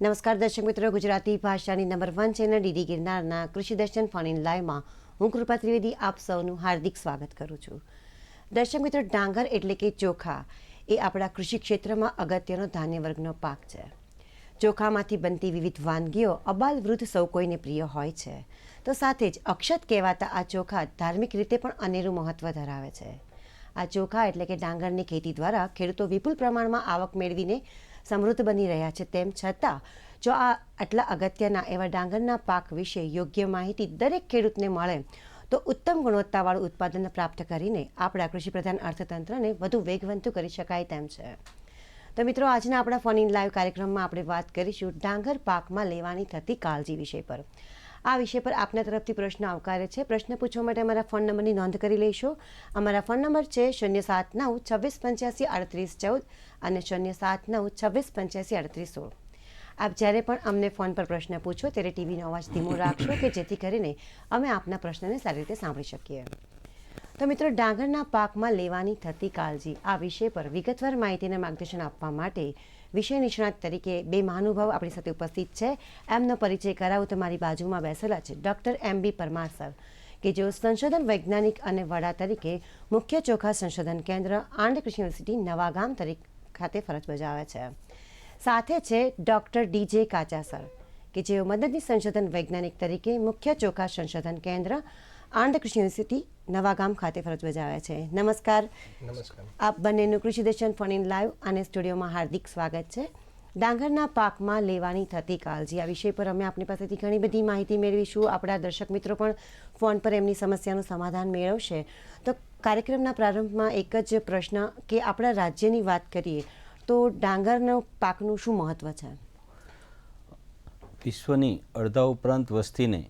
નમસ્કાર દર્શક મિત્રો, ગુજરાતી ભાષાની નંબર 1 ચેનલ ડીડી ગિરનારના કૃષિ દર્શન ફોન ઇન લાઈવમાં હું કૃપા ત્રિવેદી આપ સૌનું હાર્દિક સ્વાગત કરું છું. દર્શક મિત્રો, ડાંગર એટલે કે ચોખા એ આપણા કૃષિ ક્ષેત્રમાં અગત્યનો ધાન્ય વર્ગનો પાક છે. ચોખામાંથી બનતી વિવિધ વાનગીઓ અબાલ વૃદ્ધ સૌ કોઈને પ્રિય હોય છે. તો સાથે જ અક્ષત કહેવાતા આ ચોખા ધાર્મિક રીતે પણ અનેરું મહત્વ ધરાવે છે. આ ચોખા એટલે કે ડાંગરની ખેતી દ્વારા ખેડૂતો વિપુલ પ્રમાણમાં આવક મેળવીને સમૃદ્ધ બની રહ્યા છે. તેમ છતાં જો આ આટલા અગત્યના એવા ડાંગરના પાક વિશે યોગ્ય માહિતી દરેક ખેડૂતને મળે તો ઉત્તમ ગુણવત્તાવાળું ઉત્પાદન પ્રાપ્ત કરીને આપણા કૃષિપ્રધાન અર્થતંત્રને વધુ વેગવંતું કરી શકાય તેમ છે. તો મિત્રો, આજના આપણા ફોન ઇન લાઈવ કાર્યક્રમમાં આપણે વાત કરીશું ડાંગર પાકમાં લેવાની થતી કાળજી વિષય પર. આ વિષય પર આપના તરફથી પ્રશ્ન આવકારે છે. પ્રશ્ન પૂછવા માટે અમારા ફોન નંબરની નોંધ કરી લઈશો. અમારા ફોન નંબર છે 079 2685 3814 અને 079 2685 3816. આપ જ્યારે પણ અમને ફોન પર પ્રશ્ન પૂછો ત્યારે ટીવીનો અવાજ ધીમો રાખશો કે જેથી કરીને અમે આપના પ્રશ્નને સારી રીતે સાંભળી શકીએ. તો મિત્રો, ડાંગરના પાકમાં લેવાની થતી કાળજી આ વિષય પર વિગતવાર માહિતીને માર્ગદર્શન આપવા માટે વિષય નિષ્ણાત તરીકે બે મહાનુભાવ આપણી સાથે ઉપસ્થિત છે. એમનો પરિચય કરાવું તો મારી બાજુમાં બેસેલા છે ડૉક્ટર MB પરમાર સર, કે જેઓ સંશોધન વૈજ્ઞાનિક અને વડા તરીકે મુખ્ય ચોખા સંશોધન કેન્દ્ર આણંદ કૃષિ યુનિવર્સિટી નવાગામ ખાતે ફરજ બજાવે છે. સાથે છે ડૉક્ટર DJ કાચા સર, કે જેઓ મદદની સંશોધન વૈજ્ઞાનિક તરીકે મુખ્ય ચોખા સંશોધન કેન્દ્ર આણંદ કૃષિ યુનિવર્સિટી નવાગામ ખાતે ફરજ બજાવે છે. નમસ્કાર. નમસ્કાર. આપ બંનેનું કૃષિ દર્શન ફોન ઇન લાઈવ અને સ્ટુડિયોમાં હાર્દિક સ્વાગત છે. ડાંગરના પાકમાં લેવાની થતી કાળજી આ વિષય પર અમે આપની પાસેથી ઘણી બધી માહિતી મેળવીશું. આપણા દર્શક મિત્રો પણ ફોન પર એમની સમસ્યાનું સમાધાન મેળવશે. તો કાર્યક્રમના પ્રારંભમાં એક જ પ્રશ્ન કે આપણા રાજ્યની વાત કરીએ તો ડાંગરનો પાકનું શું મહત્વ છે? વિશ્વની અડધા ઉપરાંત વસ્તીને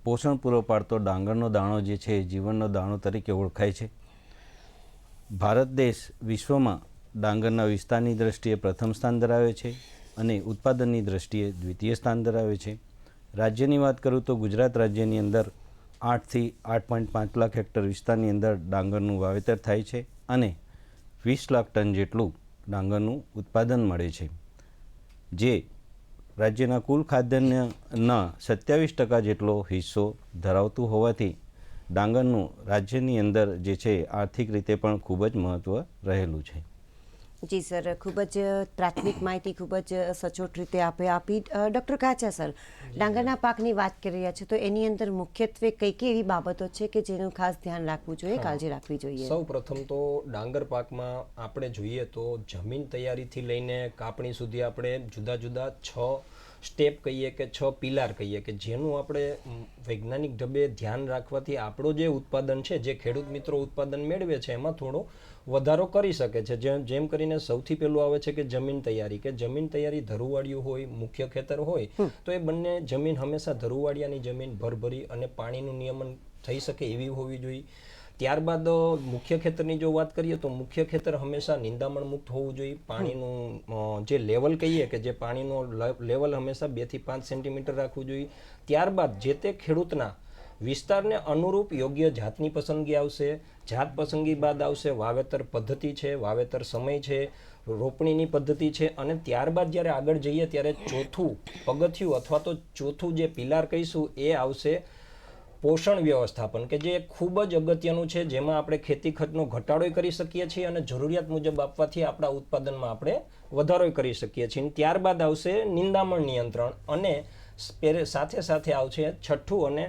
પોષણ પૂરો પાડતો ડાંગરનો દાણો જે છે એ જીવનનો દાણો તરીકે ઓળખાય છે. ભારત દેશ વિશ્વમાં ડાંગરના વિસ્તારની દ્રષ્ટિએ પ્રથમ સ્થાન ધરાવે છે અને ઉત્પાદનની દ્રષ્ટિએ દ્વિતીય સ્થાન ધરાવે છે. રાજ્યની વાત કરું તો ગુજરાત રાજ્યની અંદર 8 થી 8.5 લાખ હેક્ટર વિસ્તારની અંદર ડાંગરનું વાવેતર થાય છે અને 20 લાખ ટન જેટલું ડાંગરનું ઉત્પાદન મળે છે, જે રાજ્યના કુલ ખાદ્યાન્નના 27% જેટલો હિસ્સો ધરાવતું હોવાથી ડાંગરનું રાજ્યની અંદર જે છે આર્થિક રીતે પણ ખૂબ જ મહત્ત્વ રહેલું છે. જી સર, ખૂબ જ પ્રાથમિક માહિતી ખૂબ જ સચોટ રીતે આપી. ડૉક્ટર કાચા સર, ડાંગરના પાકની વાત કરી રહ્યા છે તો એની અંદર મુખ્યત્વે કઈ કઈ એવી બાબતો છે કે જેનું ખાસ ધ્યાન રાખવું જોઈએ, કાળજી રાખવી જોઈએ? સૌ પ્રથમ તો ડાંગર પાકમાં આપણે જોઈએ તો જમીન તૈયારીથી લઈને કાપણી સુધી આપણે જુદા જુદા 6 સ્ટેપ કહીએ કે 6 પિલાર કહીએ કે જેનું આપણે વૈજ્ઞાનિક ઢબે ધ્યાન રાખવાથી આપણો જે ઉત્પાદન છે, જે ખેડૂત મિત્રો ઉત્પાદન મેળવે છે એમાં થોડો વધારો કરી શકે છે. જેમ કરીને સૌથી પહેલું આવે છે કે જમીન તૈયારી, કે જમીન તૈયારી ધરુવાળિયું હોય, મુખ્ય ખેતર હોય તો એ બંને જમીન હંમેશા ધરુવાળિયાની જમીન ભરભરી અને પાણીનું નિયમન થઈ શકે એવી હોવી જોઈએ. ત્યારબાદ મુખ્ય ખેતરની જો વાત કરીએ તો મુખ્ય ખેતર હંમેશા નિંદામણ મુક્ત હોવું જોઈએ. પાણીનું જે લેવલ કહીએ કે જે પાણીનું લેવલ હંમેશા 2 થી 5 સેન્ટીમીટર રાખવું જોઈએ. ત્યારબાદ જે તે ખેડૂતના વિસ્તારને અનુરૂપ યોગ્ય જાતની પસંદગી આવશે. જાત પસંદગી બાદ આવશે વાવેતર પદ્ધતિ છે, વાવેતર સમય છે, રોપણીની પદ્ધતિ છે અને ત્યારબાદ જ્યારે આગળ જઈએ ત્યારે ચોથું પગથિયું અથવા તો ચોથું જે પિલાર કહીશું એ આવશે પોષણ વ્યવસ્થાપન, કે જે ખૂબ જ અગત્યનું છે, જેમાં આપણે ખેતી ખર્ચનો ઘટાડો કરી શકીએ છીએ અને જરૂરિયાત મુજબ આપવાથી આપણા ઉત્પાદનમાં આપણે વધારો કરી શકીએ છીએ. ત્યારબાદ આવશે નિંદામણ નિયંત્રણ અને સાથે સાથે આવશે છઠ્ઠું અને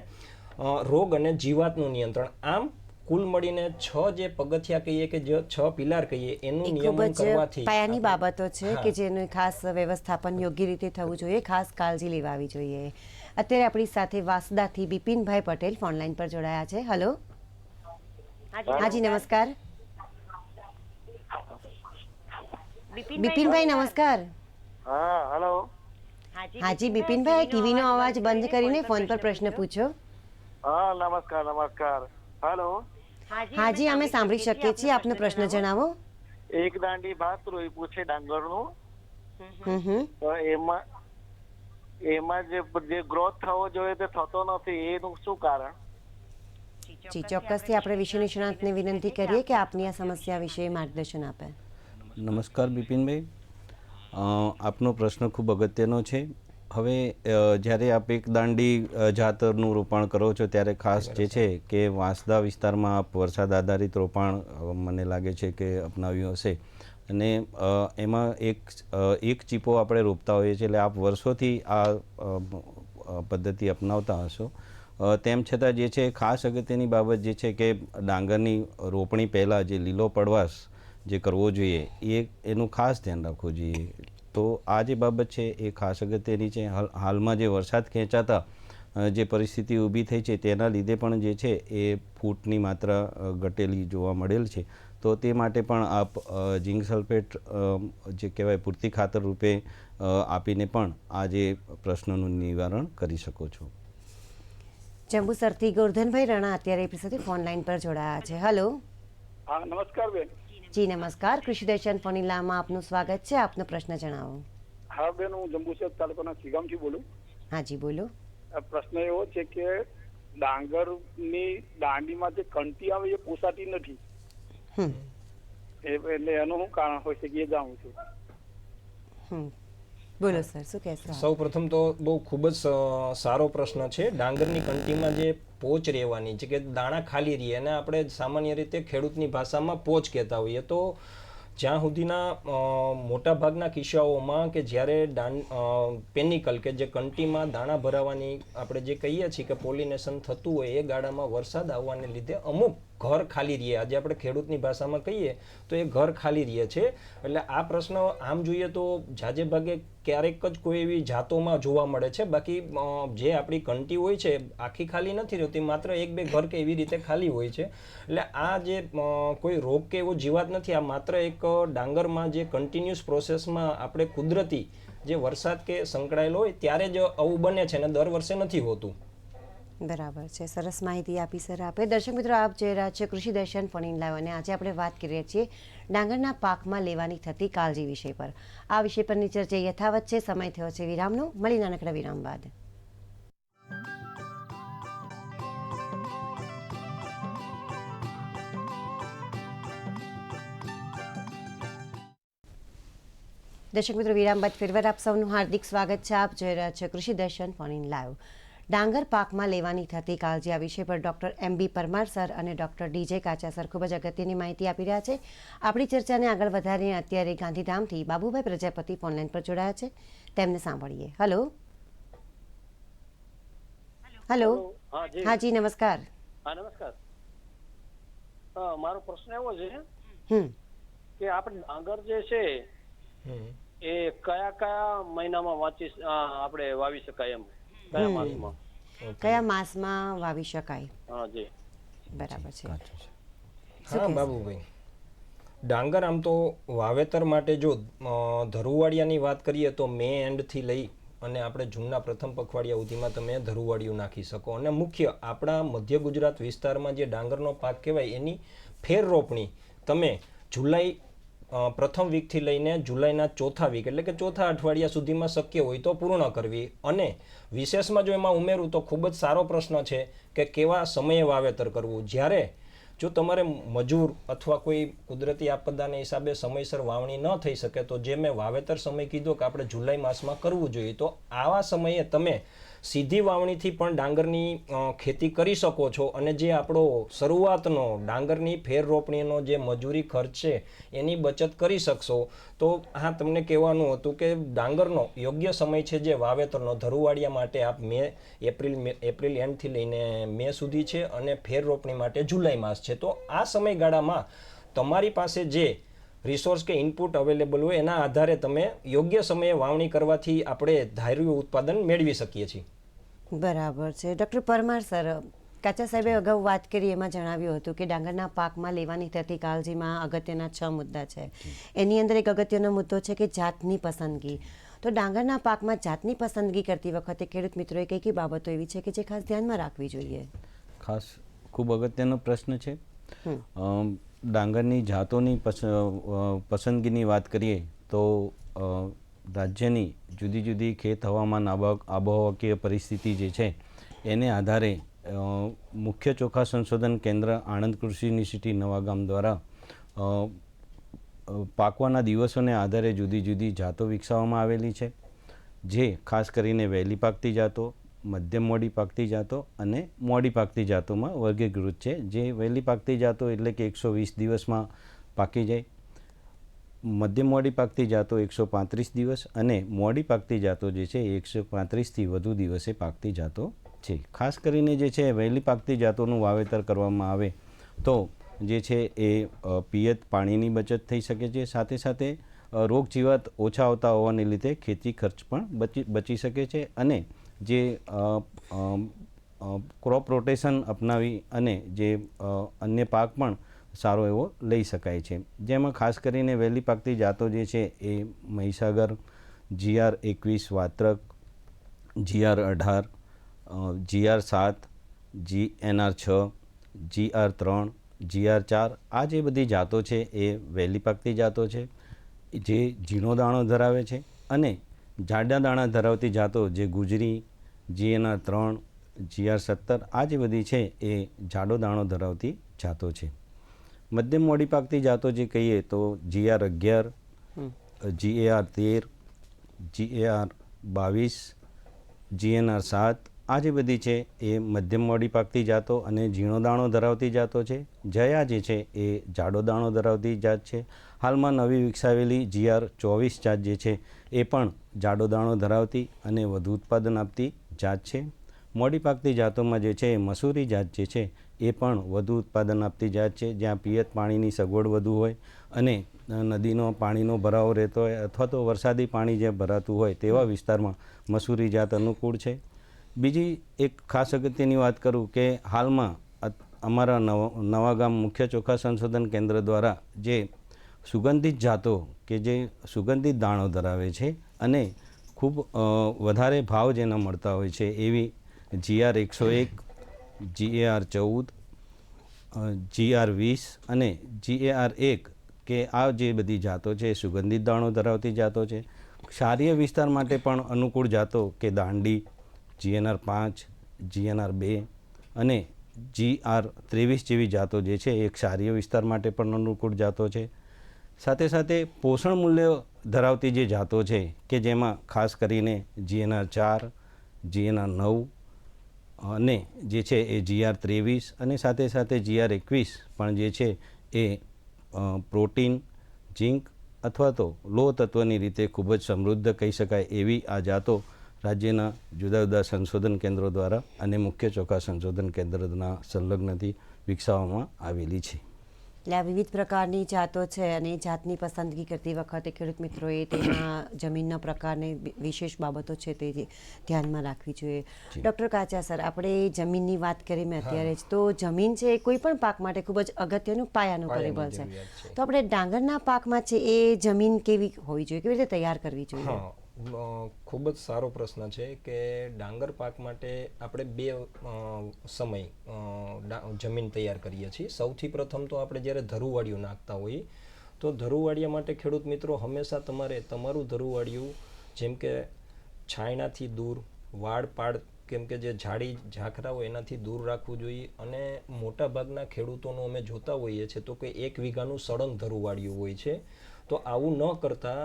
રોગ અને જીવાતનું નિયંત્રણ. આમ કુલ મળીને 6 જે પગથિયા કહીએ કે જે 6 પિલાર કહીએ એનું નિયમન કરવાથી પાયાની બાબતો છે કે જેનું ખાસ વ્યવસ્થાપન યોગ્ય રીતે થવું જોઈએ, ખાસ કાળજી લેવાવી જોઈએ. અત્યારે આપણી સાથે વાસદાથી બિપિનભાઈ પટેલ ફોનલાઈન પર જોડાયા છે. હેલો. હાજી નમસ્કાર. બિપિનભાઈ નમસ્કાર. હા, હેલો. હાજી બિપિનભાઈ, ટીવી નો અવાજ બંધ કરીને ફોન પર પ્રશ્ન પૂછો. હા, નમસ્કાર. હેલો. હાજી, અમે સાંભળી શકીએ છીએ. આપનો પ્રશ્ન જણાવો. એક દાંડી ભાત રોપ્યું છે ડાંગરનું, તો એમાં જે ગ્રોથ થવો જોઈએ તે થતો નથી, એનું શું કારણ? જી, ચોક્કસથી આપણે વિષય નિષ્ણાતને વિનંતી કરીએ કે આપની આ સમસ્યા વિશે માર્ગદર્શન આપે. નમસ્કાર બિપિનભાઈ. આપનો પ્રશ્ન ખૂબ અગત્યનો છે. હવે જ્યારે આપ એક દાંડી જાતરનું રોપાણ કરો છો ત્યારે ખાસ જે છે કે વાંસદા વિસ્તારમાં આપ વરસાદ આધારિત રોપાણ મને લાગે છે કે અપનાવ્યું હશે અને એમાં એક ચીપો આપણે રોપતા હોઈએ છીએ એટલે આપ વર્ષોથી આ પદ્ધતિ અપનાવતા હશો. તેમ છતાં જે છે ખાસ અગત્યની બાબત જે છે કે ડાંગરની રોપણી પહેલાં જે લીલો પડવાશ જે કરવો જોઈએ એનું ખાસ ધ્યાન રાખવું જોઈએ. તો આ જે બાબત છે એ ખાસ અગત્યની છે. હાલમાં જે વરસાદ ખેંચાતા જે પરિસ્થિતિ ઊભી થઈ છે તેના લીધે પણ જે છે એ ફૂટની માત્રા ઘટેલી જોવા મળેલ છે. તો તે માટે પણ આપ ઝીંક સલ્ફેટ જે કહેવાય પૂરતી ખાતર રૂપે આપીને પણ આ જે પ્રશ્નનું નિવારણ કરી શકો છો. જંબુસરથી ગોરધનભાઈ રાણા અત્યારે આપણી સાથે ફોન લાઈન પર જોડાયા છે. હલો. હા, નમસ્કાર બેન. જી નમસ્કાર. કૃષિ દર્શન ફોનીલામાં આપનું સ્વાગત છે. આપનો પ્રશ્ન જણાવો. હા બેન, હું જંબુસર તાલુકાના શ્રીગામથી બોલું. હા જી બોલો. પ્રશ્ન એવો છે કે ડાંગરની દાંડીમાં જે કંટી આવે એ પોસાતી નથી. એટલે એનું શું કારણ હોય છે કે એ જાણું છું. બોલો સર, શું કહેશો? સૌ પ્રથમ તો બહુ ખૂબ જ સારો પ્રશ્ન છે. ડાંગરની કંટીમાં જે પોચ રહેવાની છે કે દાણા ખાલી રહે અને આપણે સામાન્ય રીતે ખેડૂતની ભાષામાં પોચ કહેતા હોઈએ તો જ્યાં સુધીના મોટા ભાગના કિસ્સાઓમાં કે જ્યારે પેનિકલ કે જે કંટીમાં દાણા ભરાવાની આપણે જે કહીએ છીએ કે પોલિનેશન થતું હોય એ ગાળામાં વરસાદ આવવાને લીધે અમુક ઘર ખાલી રહે. આજે આપણે ખેડૂતની ભાષામાં કહીએ તો એ ઘર ખાલી રહે છે. એટલે આ પ્રશ્ન આમ જોઈએ તો જાજે ભાગે ક્યારેક જ કોઈ એવી જાતોમાં જોવા મળે છે. બાકી જે આપણી કંટી હોય છે આખી ખાલી નથી રહેતી, માત્ર એક બે ઘર કે એવી રીતે ખાલી હોય છે. એટલે આ જે કોઈ રોગ કે એવો જીવાત નથી, આ માત્ર એક ડાંગરમાં જે કન્ટિન્યુઅસ પ્રોસેસમાં આપણે કુદરતી જે વરસાદ કે સંકળાયેલો હોય ત્યારે જ આવું બને છે અને દર વર્ષે નથી હોતું. બરાબર છે. સરસ માહિતી આપી સર આપે. દર્શક મિત્રો, આપ જોઈ રહ્યા છે કૃષિ દર્શન ફોન લાઈવ અને આજે આપણે વાત કરી રહ્યા છીએ ડાંગરના પાકમાં લેવાની થતી કાળજી વિષય પર. આ વિષય પરની ચર્ચા યથાવત છે. સમય થયો છે વિરામનો. મળી નાનકડા વિરામ બાદ. દર્શક મિત્રો, વિરામ બાદ ફેરવાર આપ સૌનું હાર્દિક સ્વાગત છે. આપ જોઈ રહ્યા છે કૃષિ દર્શન ફોન લાઈવ. ડાંગર પાકમાં લેવાની થતી કાળજી આ વિષય પર ડૉક્ટર MB પરમાર સર અને ડૉક્ટર DJ કાચા સર ખૂબ જ અગત્યની માહિતી આપી રહ્યા છે. આપણી ચર્ચાને આગળ વધારીને અત્યારે ગાંધીધામથી બાબુભાઈ પ્રજાપતિ ઓનલાઈન પર જોડાયા છે. તેમને સાંભળીએ. હલો. હલો. હા જી નમસ્કાર. હા નમસ્કાર. મારો પ્રશ્ન એવો છે કે આપણે ડાંગર જે છે એ કયા કયા મહિનામાં આપણે વાવી શકાય, એમ કયા માસમાં? કયા માસમાં વાવી શકાય? હા જી. બરાબર છે. હા બાબુભાઈ, ડાંગર આમ તો વાવેતર માટે જો ધરુવાડિયાની વાત કરીએ તો મે એન્ડથી લઈ અને આપણે જૂનના પ્રથમ પખવાડિયા સુધીમાં તમે ધરુવાડિયું નાખી શકો. અને મુખ્ય આપણા મધ્ય ગુજરાત વિસ્તારમાં જે ડાંગરનો પાક કહેવાય એની ફેર રોપણી તમે જુલાઈ પ્રથમ વીકથી લઈને જુલાઈના ચોથા વીક એટલે કે ચોથા અઠવાડિયા સુધીમાં શક્ય હોય તો પૂર્ણ કરવી. અને વિશેષમાં જો એમાં ઉમેરું તો ખૂબ જ સારો પ્રશ્ન છે કે કેવા સમયે વાવેતર કરવું. જ્યારે જો તમારે મજૂર અથવા કોઈ કુદરતી આપદાને હિસાબે સમયસર વાવણી ન થઈ શકે તો જે મેં વાવેતર સમય કીધો કે આપણે જુલાઈ માસમાં કરવું જોઈએ, તો આવા સમયે તમે સીધી વાવણીથી પણ ડાંગરની ખેતી કરી શકો છો. અને જે આપણો શરૂઆતનો ડાંગરની ફેર રોપણીનો જે મજૂરી ખર્ચ છે એની બચત કરી શકશો. તો હા, તમને કહેવાનું હતું કે ડાંગરનો યોગ્ય સમય છે જે વાવેતરનો ધરુવાડિયા માટે આપ એપ્રિલ એન્ડથી લઈને મે સુધી છે અને ફેર રોપણી માટે જુલાઈ માસ છે. તો આ સમયગાળામાં તમારી પાસે જે રિસોર્સ કે ઇનપુટ અવેલેબલ હોય એના આધારે તમે યોગ્ય સમયે વાવણી કરવાથી આપણે ધાર્યું ઉત્પાદન મેળવી શકીએ છીએ. બરાબર છે. ડૉક્ટર પરમાર સર, કાચા સાહેબે અગાઉ વાત કરી એમાં જણાવ્યું હતું કે ડાંગરના પાકમાં લેવાની થતી કાળજીમાં અગત્યના 6 મુદ્દા છે. એની અંદર એક અગત્યનો મુદ્દો છે કે જાતની પસંદગી. તો ડાંગરના પાકમાં જાતની પસંદગી કરતી વખતે ખેડૂત મિત્રોએ કઈ કઈ બાબતો એવી છે કે જે ખાસ ધ્યાનમાં રાખવી જોઈએ? ખાસ ખૂબ અગત્યનો પ્રશ્ન છે. ડાંગરની જાતોની પસંદગીની વાત કરીએ તો રાજ્યની જુદી જુદી ખેત હવામાન આબોહવાકીય પરિસ્થિતિ જે છે એને આધારે મુખ્ય ચોખા સંશોધન કેન્દ્ર આણંદ કૃષિ યુનિવર્સિટી નવાગામ દ્વારા પાકવાના દિવસોને આધારે જુદી જુદી જાતો વિકસાવવામાં આવેલી છે, જે ખાસ કરીને વહેલી પાકતી જાતો, મધ્યમ મોડી પાકતી જાતો અને મોડી પાકતી જાતોમાં વર્ગીકૃત છે. જે વહેલી પાકતી જાતો એટલે કે 120 દિવસમાં પાકી જાય, મધ્યમ મોડી પાકતી જાતો 135 દિવસ અને મોડી પાકતી જાતો જે છે એ 135થી વધુ દિવસે પાકતી જાતો છે. ખાસ કરીને જે છે વહેલી પાકતી જાતોનું વાવેતર કરવામાં આવે તો જે છે એ પિયત પાણીની બચત થઈ શકે છે, સાથે સાથે રોગ જીવાત ઓછા આવતા હોવાને લીધે ખેતી ખર્ચ પણ બચી શકે છે અને જે ક્રોપ રોટેશન અપનાવી અને જે અન્ય પાક પણ સારો એવો લઈ શકાય છે. જેમાં ખાસ કરીને વહેલી પાકતી જાતો જે છે એ Mahisagar, GR21 Vatrak, GR18, GR7, GNR6, GR3, GR4 આ જે બધી જાતો છે એ વહેલી પાકતી જાતો છે, જે ઝીણો દાણો ધરાવે છે. અને જાડા દાણા ધરાવતી જાતો જે ગુજરી, GNR3, GR17 આ જે બધી છે એ જાડો દાણો ધરાવતી જાતો છે. મધ્યમ મોડી પાકતી જાતો જે કહીએ તો GR11, GAR13, GAR22, GNR7 આ જે બધી છે એ મધ્યમ મોડી પાકતી જાતો અને ઝીણો દાણો ધરાવતી જાતો છે. જયા જે છે એ જાડો દાણો ધરાવતી જાત છે. હાલમાં નવી વિકસાવેલી GR24 જાત જે છે એ પણ જાડો દાણો ધરાવતી અને વધુ ઉત્પાદન આપતી જાત છે. મોડી પાકતી જાતોમાં જે છે મસૂરી જાત જે છે એ પણ વધુ ઉત્પાદન આપતી જાત છે, જ્યાં પિયત પાણીની સગવડ વધુ હોય અને નદીનો પાણીનો ભરાવો રહેતો હોય અથવા તો વરસાદી પાણી જે ભરાતું હોય તેવા વિસ્તારમાં મસૂરી જાત અનુકૂળ છે. બીજી એક ખાસ અગત્યની વાત કરું કે હાલમાં અમારા નવાગામ મુખ્ય ચોખા સંશોધન કેન્દ્ર દ્વારા જે સુગંધિત જાતો કે જે સુગંધિત દાણો ધરાવે છે અને ખૂબ વધારે ભાવ જેના મળતા હોય છે એવી GR101, GAR14, GR20 અને GAR1 કે આ જે બધી જાતો છે એ સુગંધિત દાણો ધરાવતી જાતો છે. ક્ષારીય વિસ્તાર માટે પણ અનુકૂળ જાતો કે દાંડી, GNR5, GNR2 અને GR23 જેવી જાતો જે છે એ ક્ષારીય વિસ્તાર માટે પણ અનુકૂળ જાતો છે. સાથે સાથે પોષણ મૂલ્ય ધરાવતી જે જાતો છે કે જેમાં ખાસ કરીને GNR4, GNR9 અને જે છે એ GR23 અને સાથે સાથે GR21 પણ જે છે એ પ્રોટીન, ઝીંક અથવા તો લોહ તત્વની રીતે ખૂબ જ સમૃદ્ધ કહી શકાય એવી આ જાતો રાજ્યના જુદા જુદા સંશોધન કેન્દ્રો દ્વારા અને મુખ્ય ચોખા સંશોધન કેન્દ્રના સંલગ્નથી વિકસાવવામાં આવેલી છે. એટલે આ વિવિધ પ્રકારની જાતો છે અને જાતની પસંદગી કરતી વખતે ખેડૂત મિત્રોએ તેમાં જમીનના પ્રકારને વિશેષ બાબતો છે તે ધ્યાનમાં રાખવી જોઈએ. ડૉક્ટર કાચા સર, આપણે જમીનની વાત કરી મેં અત્યારે જ, તો જમીન છે એ કોઈ પણ પાક માટે ખૂબ જ અગત્યનું પાયાનું પરિબળ છે. તો આપણે ડાંગરના પાકમાં છે એ જમીન કેવી હોવી જોઈએ, કેવી રીતે તૈયાર કરવી જોઈએ? ખૂબ જ સારો પ્રશ્ન છે કે ડાંગર પાક માટે આપણે બે સમય જમીન તૈયાર કરીએ છીએ. સૌથી પ્રથમ તો આપણે જ્યારે ધરુવાડિયું નાખતા હોઈએ તો ધરુવાડિયા માટે ખેડૂત મિત્રો હંમેશા તમારું ધરુવાડિયું જેમ કે છાયણાથી દૂર, વાડ પાડ કેમ કે જે ઝાડી ઝાખરા હોય એનાથી દૂર રાખવું જોઈએ. અને મોટા ભાગના ખેડૂતોનું અમે જોતા હોઈએ છીએ તો કે 1 વીઘાનું સળંગ ધરુવાડિયું હોય છે. તો આવું ન કરતાં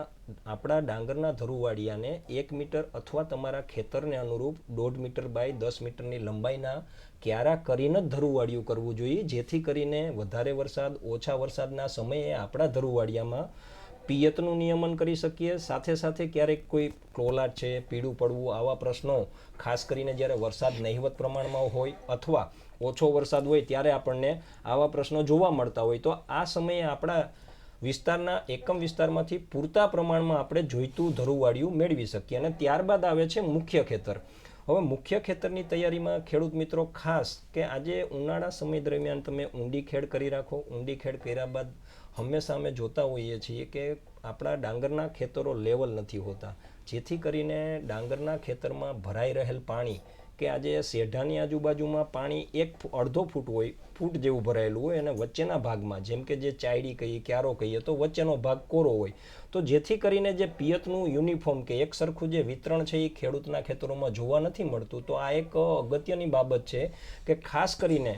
આપણા ડાંગરના ધરુવાડિયાને 1 મીટર અથવા તમારા ખેતરને અનુરૂપ 1.5 મીટર બાય 10 મીટરની લંબાઈના ક્યારા કરીને જ ધરુવાડિયું કરવું જોઈએ, જેથી કરીને વધારે વરસાદ, ઓછા વરસાદના સમયે આપણા ધરુવાડિયામાં પિયતનું નિયમન કરી શકીએ. સાથે સાથે ક્યારેક કોઈ ક્રોલાટ છે, પીળું પડવું, આવા પ્રશ્નો ખાસ કરીને જ્યારે વરસાદ નહિવત પ્રમાણમાં હોય અથવા ઓછો વરસાદ હોય ત્યારે આપણને આવા પ્રશ્નો જોવા મળતા હોય. તો આ સમયે આપણા વિસ્તારના એકમ વિસ્તારમાંથી પૂરતા પ્રમાણમાં આપણે જોઈતું ધરુવાડિયું મેળવી શકીએ. અને ત્યારબાદ આવે છે મુખ્ય ખેતર. હવે મુખ્ય ખેતરની તૈયારીમાં ખેડૂત મિત્રો ખાસ કે આજે ઉનાળા સમય દરમિયાન તમે ઊંડી ખેડ કરી રાખો. ઊંડી ખેડ કર્યા બાદ હંમેશા અમે જોતા હોઈએ છીએ કે આપણા ડાંગરના ખેતરો લેવલ નથી હોતા, જેથી કરીને ડાંગરના ખેતરમાં ભરાઈ રહેલ પાણી કે આજે શેઢાની આજુબાજુમાં પાણી 1.5 ફૂટ હોય, ફૂટ જેવું ભરાયેલું હોય અને વચ્ચેના ભાગમાં જેમ કે જે ચાયડી કહીએ, ક્યારો કહીએ તો વચ્ચેનો ભાગ કોરો હોય. તો જેથી કરીને જે પિયતનું યુનિફોર્મ કે એક સરખું જે વિતરણ છે એ ખેડૂતના ખેતરોમાં જોવા નથી મળતું. તો આ એક અગત્યની બાબત છે કે ખાસ કરીને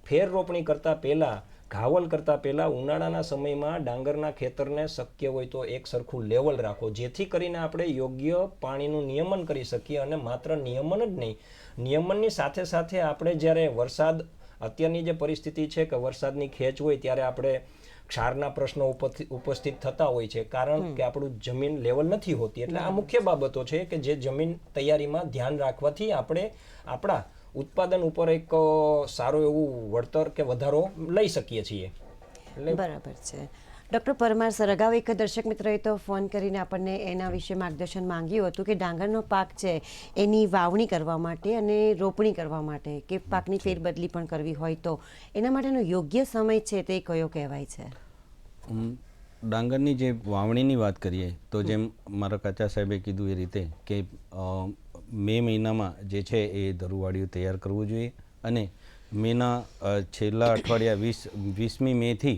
ફેર રોપણી કરતાં પહેલાં ઘાવલ કરતાં પહેલાં ઉનાળાના સમયમાં ડાંગરના ખેતરને શક્ય હોય તો એક સરખું લેવલ રાખો, જેથી કરીને આપણે યોગ્ય પાણીનું નિયમન કરી શકીએ. અને માત્ર નિયમન જ નહીં, નિયમનની સાથે સાથે આપણે જ્યારે વરસાદ, અત્યારની જે પરિસ્થિતિ છે કે વરસાદની ખેંચ હોય ત્યારે આપણે ક્ષારના પ્રશ્નો ઉપસ્થિત થતા હોય છે, કારણ કે આપણું જમીન લેવલ નથી હોતી. એટલે આ મુખ્ય બાબતો છે કે જે જમીન તૈયારીમાં ધ્યાન રાખવાથી આપણે આપણા ઉત્પાદન ઉપર એક સારું એવું વળતર કે વધારો લઈ શકીએ છીએ. બરાબર છે. ડૉક્ટર પરમાર સર, અગાઉ એક દર્શક મિત્રોએ તો ફોન કરીને આપણને એના વિશે માર્ગદર્શન માંગ્યું હતું કે ડાંગરનો પાક છે એની વાવણી કરવા માટે અને રોપણી કરવા માટે કે પાકની ફેરબદલી પણ કરવી હોય તો એના માટેનો યોગ્ય સમય છે તે કયો કહેવાય છે? ડાંગરની જે વાવણીની વાત કરીએ તો જેમ મારા કાચા સાહેબે કીધું એ રીતે કે મે મહિનામાં જે છે એ ધરુવાળીઓ તૈયાર કરવું જોઈએ અને મેના છેલ્લા અઠવાડિયા 20મી મેથી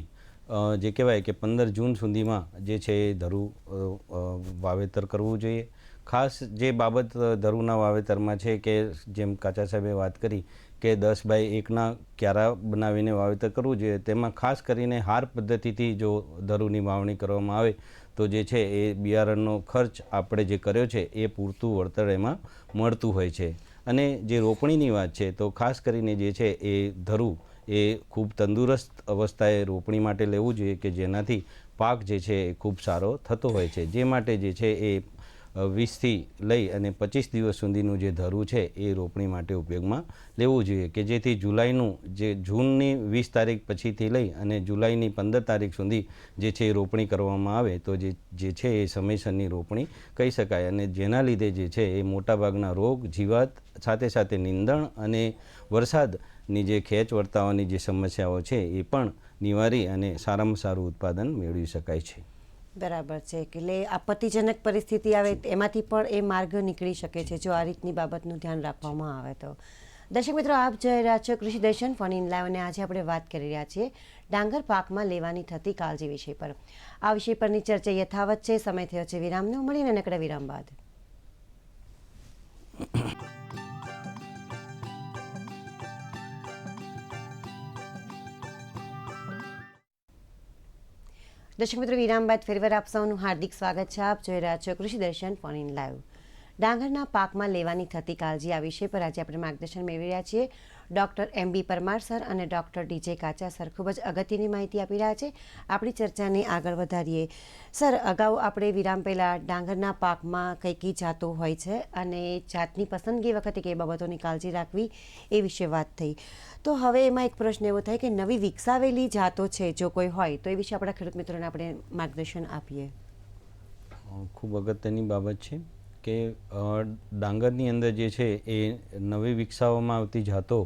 જે કહેવાય કે 15 જૂન સુધીમાં જે છે એ ધરુ વાવેતર કરવું જોઈએ. ખાસ જે બાબત ધરુના વાવેતરમાં છે કે જેમ કાચા સાહેબે વાત કરી કે 10 બાય 1ના ક્યારા બનાવીને વાવેતર કરવું જોઈએ. તેમાં ખાસ કરીને હાર પદ્ધતિથી જો ધરુની વાવણી કરવામાં આવે તો જે છે એ બિયારણનો ખર્ચ આપણે જે કર્યો છે એ પૂરતું વળતર એમાં મળતું હોય છે. અને જે રોપણીની વાત છે તો ખાસ કરીને જે છે એ ધરુ એ ખૂબ તંદુરસ્ત અવસ્થાએ રોપણી માટે લેવું જોઈએ કે જેનાથી પાક જે છે એ ખૂબ સારો થતો હોય છે. જે માટે જે છે એ 20થી લઈ અને 25 દિવસ સુધીનું જે ધરું છે એ રોપણી માટે ઉપયોગમાં લેવું જોઈએ કે જેથી જુલાઈનું જે જૂનની 20 તારીખ પછીથી લઈ અને જુલાઈની 15 તારીખ સુધી જે છે એ રોપણી કરવામાં આવે તો જે છે એ સમયસરની રોપણી કહી શકાય. અને જેના લીધે જે છે એ મોટાભાગના રોગ, જીવાત, સાથે સાથે નીંદણ અને વરસાદની જે ખેંચ વર્તાવાની જે સમસ્યાઓ છે એ પણ નિવારી અને સારામાં સારું ઉત્પાદન મેળવી શકાય છે. બરાબર છે. એટલે આપત્તિજનક પરિસ્થિતિ આવે એમાંથી પણ એ માર્ગ નીકળી શકે છે જો આ રીતની બાબતનું ધ્યાન રાખવામાં આવે તો. દર્શક મિત્રો, આપ જોઈ રહ્યા છો કૃષિ દર્શન ફોન ઇન લાઈવ અને આજે આપણે વાત કરી રહ્યા છીએ ડાંગર પાકમાં લેવાની થતી કાળજી વિષય પર. આ વિષય પરની ચર્ચા યથાવત છે. સમય થયો છે વિરામનો. મળીને નકડા વિરામ બાદ. દર્શક મિત્રો, વિરામ બાદ ફરીવાર આપ સૌનું હાર્દિક સ્વાગત છે. આપ જોઈ રહ્યા છો કૃષિ દર્શન ફોન ઇન લાઈવ. ડાંગરના પાકમાં લેવાની થતી કાળજી આ વિષય પર આજે આપણે માર્ગદર્શન મેળવી રહ્યા છીએ. ડૉક્ટર MB પરમાર સર અને ડૉક્ટર DJ કાચા સર ખૂબ જ અગત્યની માહિતી આપી રહ્યા છે. આપણી ચર્ચાને આગળ વધારીએ. સર, અગાઉ આપણે વિરામ પહેલાં ડાંગરના પાકમાં કઈ કઈ જાતો હોય છે અને જાતની પસંદગી વખતે કઈ બાબતોની કાળજી રાખવી એ વિશે વાત થઈ. તો હવે એમાં એક પ્રશ્ન એવો થાય કે નવી વિકસાવેલી જાતો છે જો કોઈ હોય તો એ વિશે આપણા ખેડૂત મિત્રોને આપણે માર્ગદર્શન આપીએ. ખૂબ અગત્યની બાબત છે કે ડાંગરની અંદર જે છે એ નવી વિકસાવવામાં આવતી જાતો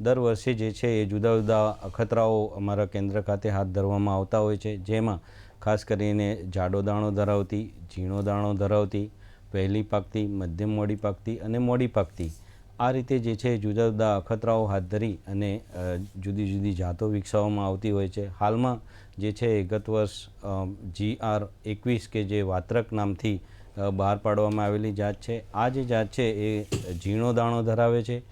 દર વર્ષે જે છે એ જુદા જુદા અખતરાઓ અમારા કેન્દ્ર ખાતે હાથ ધરવામાં આવતા હોય છે. જેમાં ખાસ કરીને જાડો દાણો ધરાવતી, ઝીણો દાણો ધરાવતી, પહેલી પાકતી, મધ્યમ મોડી પાકતી અને મોડી પાકતી, આ રીતે જે છે જુદા જુદા અખતરાઓ હાથ ધરી અને જુદી જુદી જાતો વિકસાવવામાં આવતી હોય છે. હાલમાં જે છે ગત વર્ષ GR21 કે જે વાત્રક નામથી બહાર પાડવામાં આવેલી જાત છે. આ જે જાત છે એ ઝીણો દાણો ધરાવે છે.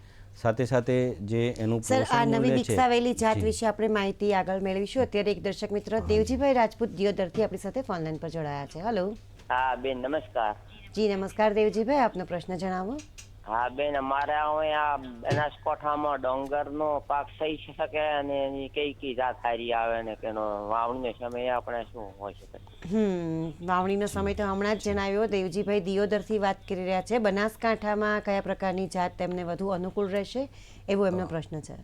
સાથે સાથે જે એનું સર, આ પોષણ નવી મૂલ્ય છે વિકસાવેલી જાત વિશે આપણે માહિતી આગળ મેળવીશું. અત્યારે એક દર્શક મિત્ર દેવજીભાઈ રાજપૂત દિયોદરથી આપણી સાથે ફોનલાઈન પર જોડાયા છે. હેલો. હા બેન, નમસ્કાર. જી નમસ્કાર દેવજીભાઈ, આપનો પ્રશ્ન જણાવો. હા બેન, અમારે અહીંયા બનાસકાંઠામાં ડાંગરનો પાક થઈ શકે અને એની કઈ જાત સારી આવે ને તેનો વાવણીનો સમય આપણે શું હોય શકે? વાવણીનો સમય તો હમણાં જ જણાવ્યો. દેવજીભાઈ દિયોદરથી વાત કરી રહ્યા છે. બનાસકાંઠામાં કયા પ્રકારની જાત તેમને વધુ અનુકૂળ રહેશે એવો એમનો પ્રશ્ન છે.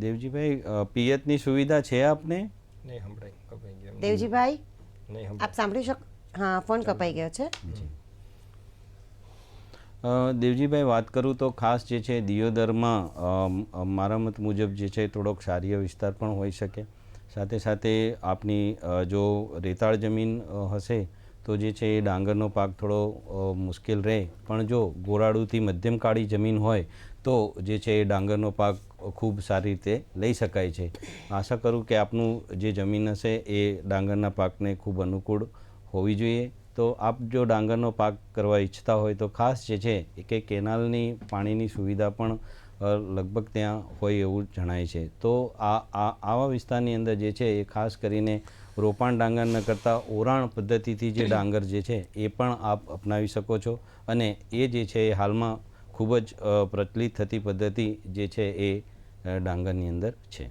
દેવજીભાઈ, પિયતની સુવિધા છે આપને? નહીં સંભળાય. દેવજીભાઈ, નહીં આપ સાંભળી શકો? હા, ફોન કપાઈ ગયો છે. દેવજીભાઈ, વાત કરું તો ખાસ જે છે દિયોદરમાં મારા મત મુજબ જે છે થોડોક ક્ષારીય વિસ્તાર પણ હોઈ શકે. સાથે સાથે આપની જો રેતાળ જમીન હશે તો જે છે એ ડાંગરનો પાક થોડો મુશ્કેલ રહે. પણ જો ગોરાડુથી મધ્યમ કાળી જમીન હોય તો જે છે એ ડાંગરનો પાક ખૂબ સારી રીતે લઈ શકાય છે. આશા કરું કે આપનું જે જમીન હશે એ ડાંગરના પાકને ખૂબ અનુકૂળ હોવી જોઈએ. તો આપ જો ડાંગરનો પાક કરવા ઈચ્છતા હોય તો ખાસ જે છે કે કેનાલની પાણીની સુવિધા પણ લગભગ ત્યાં હોય એવું જણાય છે. તો આવા વિસ્તારની અંદર જે છે એ ખાસ કરીને રોપાણ ડાંગર ન કરતાં ઓરાણ પદ્ધતિથી જે ડાંગર જે છે એ પણ આપ અપનાવી શકો છો. અને એ જે છે એ હાલમાં ખૂબ જ પ્રચલિત થતી પદ્ધતિ જે છે એ ડાંગરની અંદર છે.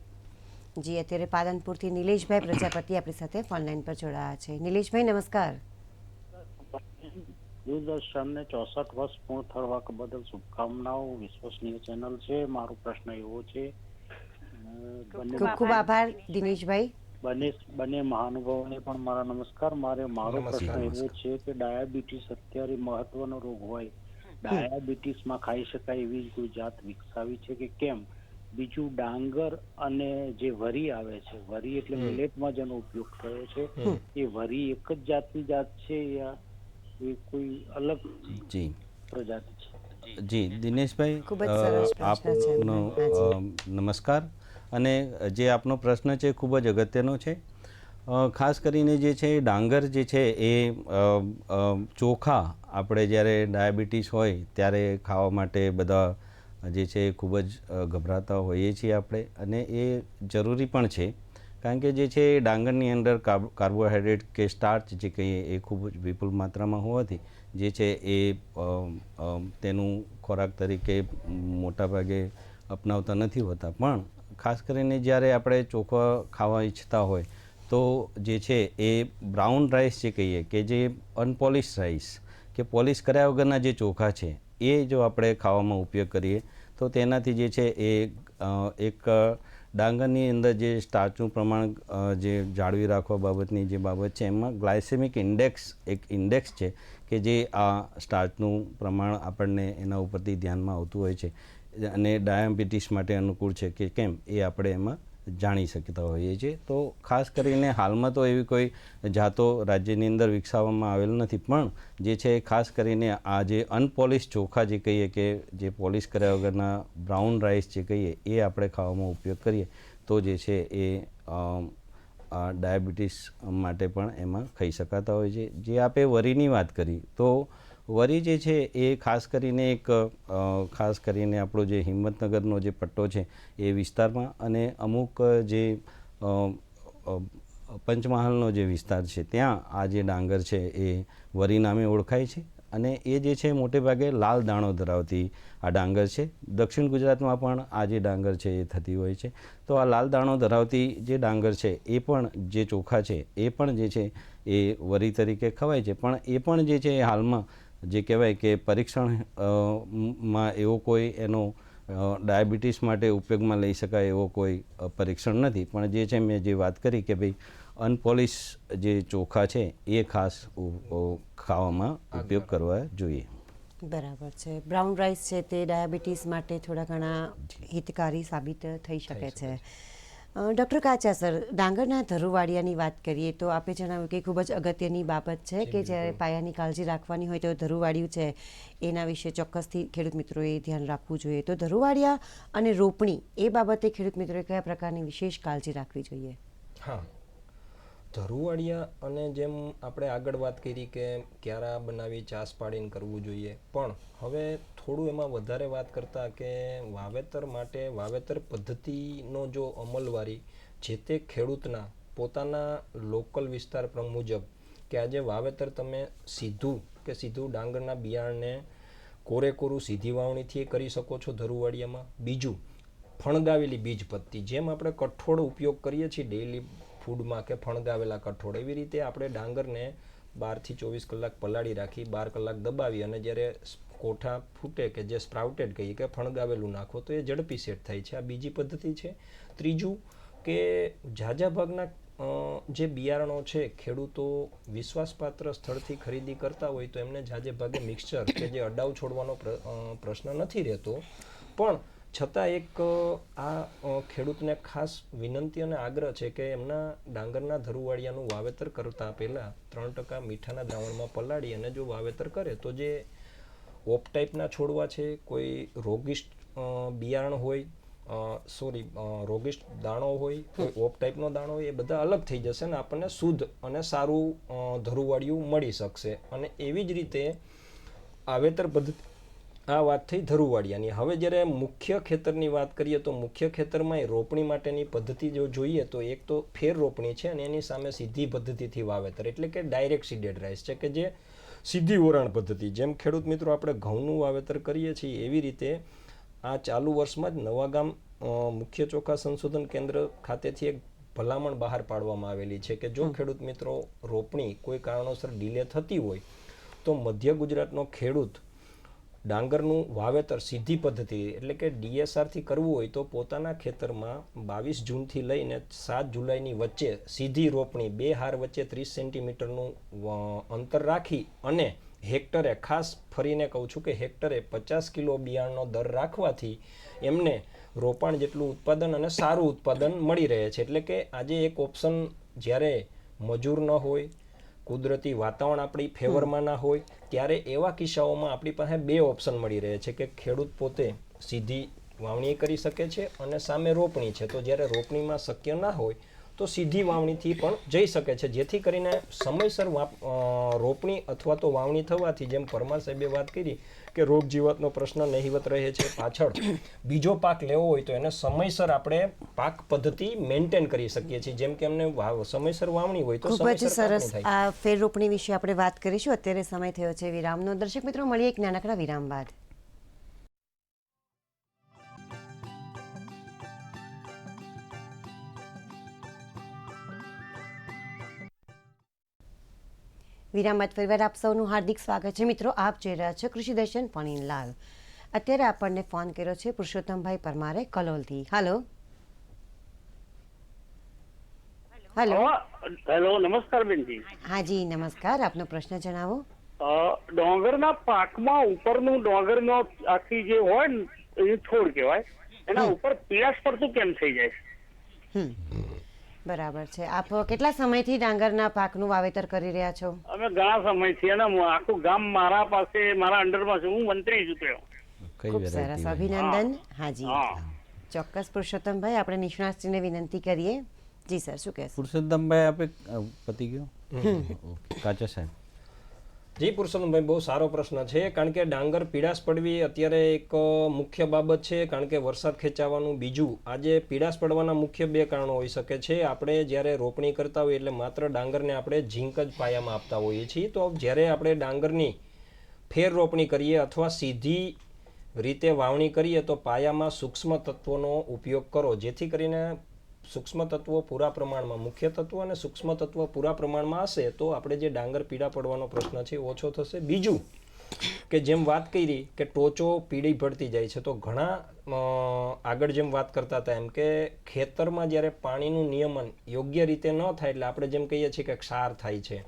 જી, અત્યારે પાલનપુરથી નિલેશભાઈ પ્રજાપતિ આપણી સાથે ફોનલાઈન પર જોડાયા છે. નિલેશભાઈ, નમસ્કાર. દૂરદર્શનને 64 વર્ષ પૂર્ણ થવા બદલ શુભકામનાઓ. વિશ્વસનીય ચેનલ છે. મારો પ્રશ્ન એવો છે, ખૂબ ખૂબ આભાર દિનેશભાઈ. બંને મહાનુભાવોને પણ મારા નમસ્કાર. મારો પ્રશ્ન એવો છે કે ડાયાબિટીસ અત્યારે મહત્વનો રોગ હોય, ડાયાબિટીસમાં ખાઈ શકાય એવી કોઈ જાત વિકસાવી છે કે કેમ? બીજું, ડાંગર અને જે વરી આવે છે, વરી એટલે મિલેટમાં જેનો ઉપયોગ થયો છે, એ વરી એક જ જાતની જાત છે યા એ કોઈ અલગ પ્રજાતિ છે? જી દિનેશભાઈ, ખૂબ જ સરસ પ્રશ્ન છે. આપનો નમસ્કાર. અને જે આપનો પ્રશ્ન છે ખૂબ જ અગત્યનો છે. ખાસ કરીને જે છે ડાંગર જે છે એ ચોખા આપણે જ્યારે ડાયાબિટીસ હોય ત્યારે ખાવા માટે બધા જે છે એ ખૂબ જ ગભરાતા હોઈએ છીએ આપણે, અને એ જરૂરી પણ છે. કારણ કે જે છે એ ડાંગરની અંદર કાર્બોહાઈડ્રેટ કે સ્ટાર્ચ જે કહીએ એ ખૂબ જ વિપુલ માત્રામાં હોવાથી જે છે એ તેનું ખોરાક તરીકે મોટાભાગે અપનાવતા નથી હોતા. પણ ખાસ કરીને જ્યારે આપણે ચોખા ખાવા ઈચ્છતા હોય તો જે છે એ બ્રાઉન રાઈસ જે કહીએ કે જે અનપોલિશ રાઈસ કે પોલિશ કર્યા વગરના જે ચોખા છે એ જો આપણે ખાવામાં ઉપયોગ કરીએ તો તેનાથી જે છે એ એક ડાંગરની અંદર જે સ્ટાર્ચનું પ્રમાણ જે જાળવી રાખવા બાબતની જે બાબત છે એમાં ગ્લાયસેમિક ઇન્ડેક્સ એક ઇન્ડેક્સ છે કે જે આ સ્ટાર્ચનું પ્રમાણ આપણને એના ઉપરથી ધ્યાનમાં આવતું હોય છે અને ડાયાબિટીસ માટે અનુકૂળ છે કે કેમ એ આપણે એમાં જાણી શકતા હોઈએ છીએ. તો ખાસ કરીને હાલમાં તો એવી કોઈ જાતો રાજ્યની અંદર વિકસાવવામાં આવેલ નથી, પણ જે છે ખાસ કરીને આ જે અનપોલિશ ચોખા જે કહીએ કે જે પોલિશ કર્યા વગરના બ્રાઉન રાઈસ જે કહીએ એ આપણે ખાવામાં ઉપયોગ કરીએ તો જે છે એ ડાયાબિટીસ માટે પણ એમાં ખાઈ શકાતા હોય છે. જે આપે વરીની વાત કરી તો વરી જે છે એ ખાસ કરીને આપણો જે હિંમતનગરનો જે પટ્ટો છે એ વિસ્તારમાં અને અમુક જે પંચમહાલનો જે વિસ્તાર છે ત્યાં આ જે ડાંગર છે એ વરી નામે ઓળખાય છે. અને એ જે છે મોટે ભાગે લાલ દાણો ધરાવતી આ ડાંગર છે. દક્ષિણ ગુજરાતમાં પણ આ જે ડાંગર છે એ થતી હોય છે. તો આ લાલ દાણો ધરાવતી જે ડાંગર છે એ પણ જે ચોખા છે એ પણ જે છે એ વરી તરીકે ખવાય છે. પણ એ પણ જે છે એ હાલમાં જે કહેવાય કે પરીક્ષણમાં એવો કોઈ એનો ડાયાબિટીસ માટે ઉપયોગમાં લઈ શકાય એવો કોઈ પરીક્ષણ નથી. પણ જે છે મેં જે વાત કરી કે ભાઈ અનપોલિશ જે ચોખા છે એ ખાસ ખાવામાં ઉપયોગ કરવા જોઈએ. બરાબર છે. બ્રાઉન રાઈસ છે તે ડાયાબિટીસ માટે થોડા ઘણા હિતકારી સાબિત થઈ શકે છે. ડૉક્ટર કાચા સર, ડાંગરના ધરુવાડિયાની વાત કરીએ તો આપે જણાવ્યું કે ખૂબ જ અગત્યની બાબત છે કે જ્યારે પાયાની કાળજી રાખવાની હોય તો ધરુવાડિયું છે એના વિશે ચોક્કસથી ખેડૂત મિત્રોએ ધ્યાન રાખવું જોઈએ. તો ધરુવાડિયા અને રોપણી એ બાબતે ખેડૂત મિત્રોએ કયા પ્રકારની વિશેષ કાળજી રાખવી જોઈએ? હા, ધરુવાડિયા અને જેમ આપણે આગળ વાત કરી કે ક્યારા બનાવી ચાસ પાડીને કરવું જોઈએ, પણ હવે થોડું એમાં વધારે વાત કરતાં કે વાવેતર માટે વાવેતર પદ્ધતિનો જો અમલવારી જે તે ખેડૂતના પોતાના લોકલ વિસ્તાર મુજબ કે આજે વાવેતર તમે સીધું ડાંગરના બિયારણને કોરેકોરું સીધી વાવણીથી કરી શકો છો ધરુવાડિયામાં. બીજું, ફણગાવેલી બીજ પત્તી, જેમ આપણે કઠોળ ઉપયોગ કરીએ છીએ ડેઈલી ફૂડમાં કે ફણગાવેલા કઠોળ, એવી રીતે આપણે ડાંગરને 12 થી 24 કલાક પલાળી રાખી 12 કલાક દબાવી અને જ્યારે કોઠા ફૂટે કે જે સ્પ્રાઉટેડ કહીએ કે ફણગાવેલું નાખો તો એ ઝડપી સેટ થાય છે. આ બીજી પદ્ધતિ છે. ત્રીજું કે ઝાઝા ભાગના જે બિયારણો છે ખેડૂતો વિશ્વાસપાત્ર સ્થળથી ખરીદી કરતા હોય તો એમને ઝાઝે ભાગે મિક્સચર કે જે અડાઉ છોડવાનો પ્રશ્ન નથી રહેતો. પણ છતાં એક આ ખેડૂતને ખાસ વિનંતી અને આગ્રહ છે કે એમના ડાંગરના ધરુવાડિયાનું વાવેતર કરતા પહેલાં 3% મીઠાના દ્રાવણમાં પલાળી અને જો વાવેતર કરે તો જે ઓપ ટાઈપના છોડવા છે, કોઈ રોગિષ્ટ બિયારણ હોય, રોગિષ્ટ દાણો હોય, કોઈ ઓપ ટાઈપનો દાણો હોય, એ બધા અલગ થઈ જશે ને આપણને શુદ્ધ અને સારું ધરુવાડિયું મળી શકશે. અને એવી જ રીતે આ વાત થઈ ધરુવાડિયાની. હવે જ્યારે મુખ્ય ખેતરની વાત કરીએ તો મુખ્ય ખેતરમાં રોપણી માટેની પદ્ધતિ જો જોઈએ તો એક તો ફેર રોપણી છે અને એની સામે સીધી પદ્ધતિથી વાવેતર એટલે કે ડાયરેક્ટ સીડેડ રાઈસ છે કે જે સીધી ઓરાણ પદ્ધતિ. જેમ ખેડૂત મિત્રો આપણે ઘઉંનું વાવેતર કરીએ છીએ એવી રીતે આ ચાલુ વર્ષમાં જ નવાગામ મુખ્ય ચોખા સંશોધન કેન્દ્ર ખાતેથી એક ભલામણ બહાર પાડવામાં આવેલી છે કે જો ખેડૂત મિત્રો રોપણી કોઈ કારણોસર ડીલે થતી હોય તો મધ્ય ગુજરાતનો ખેડૂત ડાંગરનું વાવેતર સીધી પદ્ધતિ એટલે કે DSRથી કરવું હોય તો પોતાના ખેતરમાં 22 જૂનથી લઈને 7 જુલાઈની વચ્ચે સીધી રોપણી 2 હાર વચ્ચે 30 સેન્ટીમીટરનું અંતર રાખી અને હેક્ટરે, ખાસ ફરીને કહું છું કે હેક્ટરે 50 કિલો બિયારણનો દર રાખવાથી એમને રોપાણ જેટલું ઉત્પાદન અને સારું ઉત્પાદન મળી રહે છે. એટલે કે આજે એક ઓપ્શન જ્યારે મજૂર ન હોય, કુદરતી વાતાવરણ આપણી ફેવરમાં ના હોય ત્યારે એવા કિસ્સાઓમાં આપણી પાસે 2 ઓપ્શન મળી રહે છે કે ખેડૂત પોતે સીધી વાવણી કરી શકે છે અને સામે રોપણી છે. તો જ્યારે રોપણીમાં શક્ય ના હોય તો સીધી વાવણીથી પણ જઈ શકે છે, જેથી કરીને સમયસર રોપણી અથવા તો વાવણી થવાથી જેમ પરમાર સાહેબે વાત કરી કે રોગ જીવાતનો પ્રશ્ન નહિવત રહે છે. પાછળ બીજો પાક લેવો હોય તો એને સમયસર આપણે પાક પદ્ધતિ મેન્ટેન કરી શકીએ છીએ. જેમ કે અમને સમયસર વાવણી હોય તો ખૂબ જ સમયસર સરસ. કાપણી થાય. આ ફેર રોપણી વિશે આપણે વાત કરીશું. અત્યારે સમય થયો છે વિરામનો. દર્શક મિત્રો, મળીએ એક નાનકડા વિરામ બાદ. વિરામ બાદ ફરીવાર આપ સૌનું હાર્દિક સ્વાગત છે. મિત્રો, આપ જોઈ રહ્યા છો કૃષિ દર્શન ફણીલાલ. અત્યારે આપણને ફોન કર્યો છે પુરુષોત્તમભાઈ પરમારે કલોલથી. હાલો. હાલો. હેલો, નમસ્કાર બેનજી. હાજી નમસ્કાર. આપનો પ્રશ્ન જણાવો. ડોંગરના પાકમાં ઉપરનું ડોંગરનો આખી જે હોય ને એ છોડ કહેવાય, એના ઉપર પીળાશ પડતું કેમ થઈ જાય? બરાબર છે. આપ કેટલા સમયથી ડાંગરના પાકનું વાવેતર કરી રહ્યા છો? અમે ઘણા સમયથી, અને આખું ગામ મારા પાસે, મારા અંડરમાં છે. હું મંત્રી છું ત્યાં. ખૂબ સરસ, અભિનંદન. હાજી ચોક્કસ પુરુષોત્તમભાઈ, આપણે નિષ્ણાતશ્રીને વિનંતી કરીએ. જી સર, શું કહેશો? પુરુષોત્તમભાઈ આપે પતી ગયો કાચા સાહેબ. જી પુરુષોત્તમભાઈ, બહુ સારો પ્રશ્ન છે. કારણ કે ડાંગર પીળાશ પડવી અત્યારે એક મુખ્ય બાબત છે. કારણ કે વરસાદ ખેંચાવાનું. બીજું, આજે પીળાશ પડવાના મુખ્ય 2 કારણો હોઈ શકે છે. આપણે જ્યારે રોપણી કરતા હોઈએ એટલે માત્ર ડાંગરને આપણે ઝીંક જ પાયામાં આપતા હોઈએ છીએ. તો જ્યારે આપણે ડાંગરની ફેર રોપણી કરીએ અથવા સીધી રીતે વાવણી કરીએ તો પાયામાં સૂક્ષ્મ તત્વોનો ઉપયોગ કરો, જેથી કરીને સૂક્ષ્મ તત્વો પૂરા પ્રમાણમાં, મુખ્ય તત્વો અને સૂક્ષ્મ તત્વો પૂરા પ્રમાણમાં હશે તો આપણે જે ડાંગર પીળા પડવાનો પ્રશ્ન છે ઓછો થશે. બીજું કે જેમ વાત કરી કે ટોચો પીળી પડતી જાય છે, તો ઘણા આગળ જેમ વાત કરતા હતા એમ કે ખેતરમાં જ્યારે પાણીનું નિયમન યોગ્ય રીતે ન થાય એટલે આપણે જેમ કહીએ છીએ કે ક્ષાર થાય છે.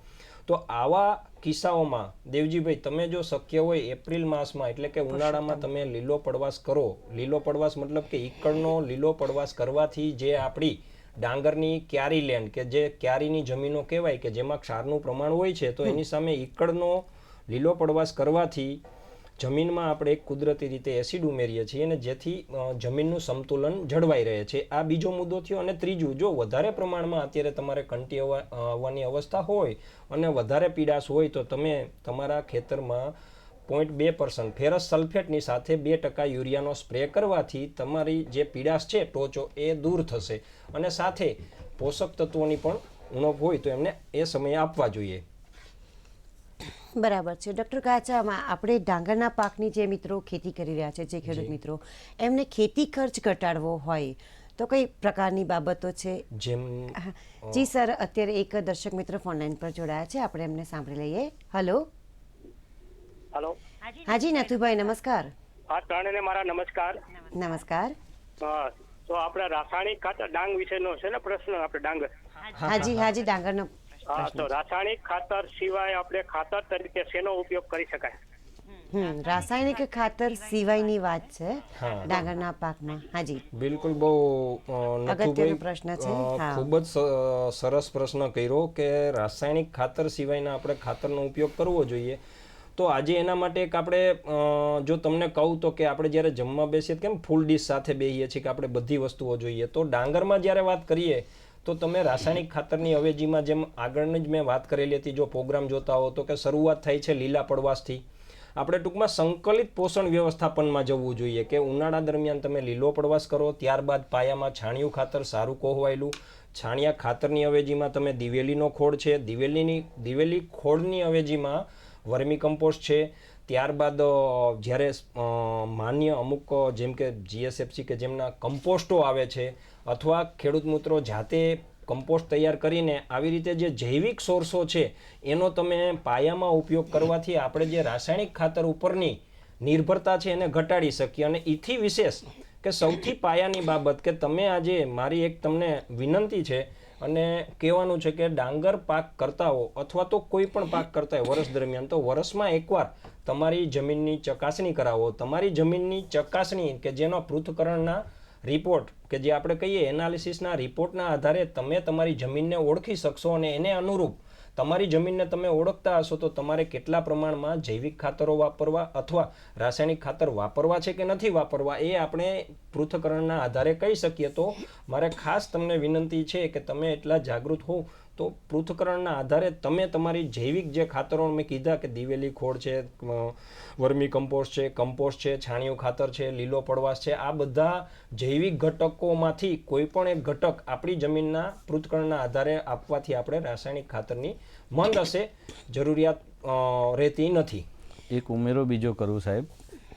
તો આવા કિસ્સાઓમાં દેવજીભાઈ તમે જો શક્ય હોય એપ્રિલ માસમાં એટલે કે ઉનાળામાં તમે લીલો પડવાશ કરો. લીલો પડવાશ મતલબ કે ઈકળનો લીલો પડવાશ કરવાથી જે આપણી ડાંગરની ક્યારી લેન્ડ કે જે ક્યારીની જમીનો કહેવાય કે જેમાં ક્ષારનું પ્રમાણ હોય છે, તો એની સામે ઈકળનો લીલો પડવાશ કરવાથી જમીનમાં આપણે એક કુદરતી રીતે એસિડ ઉમેરીએ છીએ અને જેથી જમીનનું સંતુલન જળવાઈ રહે છે. આ બીજો મુદ્દો થયો. અને ત્રીજું, જો વધારે પ્રમાણમાં અત્યારે તમારે કંટી આવવાની અવસ્થા હોય અને વધારે પીડાશ હોય તો તમે તમારા ખેતરમાં 0.2% ફેરસ સલ્ફેટની સાથે 2% યુરિયાનો સ્પ્રે કરવાથી તમારી જે પીડાશ છે ટોચો એ દૂર થશે. અને સાથે પોષક તત્વોની પણ ઉણપ હોય તો એમને એ સમયે આપવા જોઈએ. બરાબર છે. ડૉક્ટર કાચામાં આપણે ડાંગરના પાકની જે મિત્રો ખેતી કરી રહ્યા છે, જે ખેડૂત મિત્રો, એમને ખેતી ખર્ચ ઘટાડવો હોય તો કઈ પ્રકારની બાબતો છે? જેમ જી સર, અત્યારે એક દર્શક મિત્ર ફોનલાઈન પર જોડાયા છે, આપણે એમને સાંભળી લઈએ. હલો. હલો. હાજી નાથુભાઈ, નમસ્કાર. હા, ત્રણેયને મારા નમસ્કાર. નમસ્કાર. હા, તો આપણે રાસાયણિક ખાતર ડાંગ વિશેનો છે ને પ્રશ્ન, આપણે ડાંગર. હાજી હાજી, ડાંગરનો. હા, તો રાસાયણિક ખાતર સિવાય આપણે ખાતર તરીકે શેનો ઉપયોગ કરી શકાય? રાસાયણિક ખાતર સિવાયની વાત છે ડાંગરના પાકમાં. હાજી બિલકુલ, બહુ અગત્યનો પ્રશ્ન છે. ખૂબ જ સરસ પ્રશ્ન કર્યો કે રાસાયણિક ખાતર સિવાયના આપણે ખાતરનો ઉપયોગ કરવો જોઈએ. તો આજે એના માટે એક આપણે જો તમને કહું તો કે આપણે જ્યારે જમવા બેસીએ કેમ ફૂલ ડીશ સાથે બેસીએ છીએ કે આપણે બધી વસ્તુઓ જોઈએ, તો ડાંગરમાં જ્યારે વાત કરીએ તો તમે રાસાયણિક ખાતરની અવેજીમાં જેમ આગળની જ મેં વાત કરેલી હતી, જો પ્રોગ્રામ જોતા હો તો કે શરૂઆત થાય છે લીલા પડવાશથી. આપણે ટૂંકમાં સંકલિત પોષણ વ્યવસ્થાપનમાં જવું જોઈએ કે ઉનાળા દરમિયાન તમે લીલો પડવાશ કરો, ત્યારબાદ પાયામાં છાણિયું ખાતર સારું કોહવાયેલું, છાણિયા ખાતરની અવેજીમાં તમે દિવેલીનો ખોળ છે, દિવેલી ખોળની અવેજીમાં વર્મી કમ્પોસ્ટ છે, ત્યારબાદ જ્યારે માન્ય અમુક જેમ કે GSFC કે જેમના કમ્પોસ્ટો આવે છે, અથવા ખેડૂત મિત્રો જાતે કમ્પોસ્ટ તૈયાર કરીને આવી રીતે જે જૈવિક સોર્સો છે એનો તમે પાયામાં ઉપયોગ કરવાથી આપણે જે રાસાયણિક ખાતર ઉપરની નિર્ભરતા છે એને ઘટાડી શકીએ. અને એથી વિશેષ કે સૌથી પાયાની બાબત કે તમે આજે મારી એક તમને વિનંતી છે અને કહેવાનું છે કે ડાંગર પાક કરતા હો અથવા તો કોઈ પણ પાક કરતા હોય વર્ષ દરમિયાન, તો વર્ષમાં એકવાર તમારી જમીનની ચકાસણી કરાવો. તમારી જમીનની ચકાસણી કે જેનો પૃથ્થકરણના રિપોર્ટ કે જે આપણે કહીએ એનાલિસિસના રિપોર્ટના આધારે તમે તમારી જમીનને ઓળખી શકશો અને એને અનુરૂપ તમારી જમીનને તમે ઓળખતા હશો તો તમારે કેટલા પ્રમાણમાં જૈવિક ખાતરો વાપરવા અથવા રાસાયણિક ખાતર વાપરવા છે કે નથી વાપરવા એ આપણે પૃથ્થકરણના આધારે કહી શકીએ. તો મારે ખાસ તમને વિનંતી છે કે તમે એટલા જાગૃત હો તો પૃથ્થકરણના આધારે તમે તમારી જૈવિક જે ખાતરો મેં કીધા કે દિવેલી ખોળ છે, વર્મી કમ્પોસ્ટ છે, છાણિયું ખાતર છે, લીલો પડવાશ છે, આ બધા જૈવિક ઘટકોમાંથી કોઈ પણ એક ઘટક આપણી જમીનના પૃથ્થકરણના આધારે આપવાથી આપણે રાસાયણિક ખાતરની મંદ હશે જરૂરિયાત રહેતી નથી. એક ઉમેરો બીજો કરું સાહેબ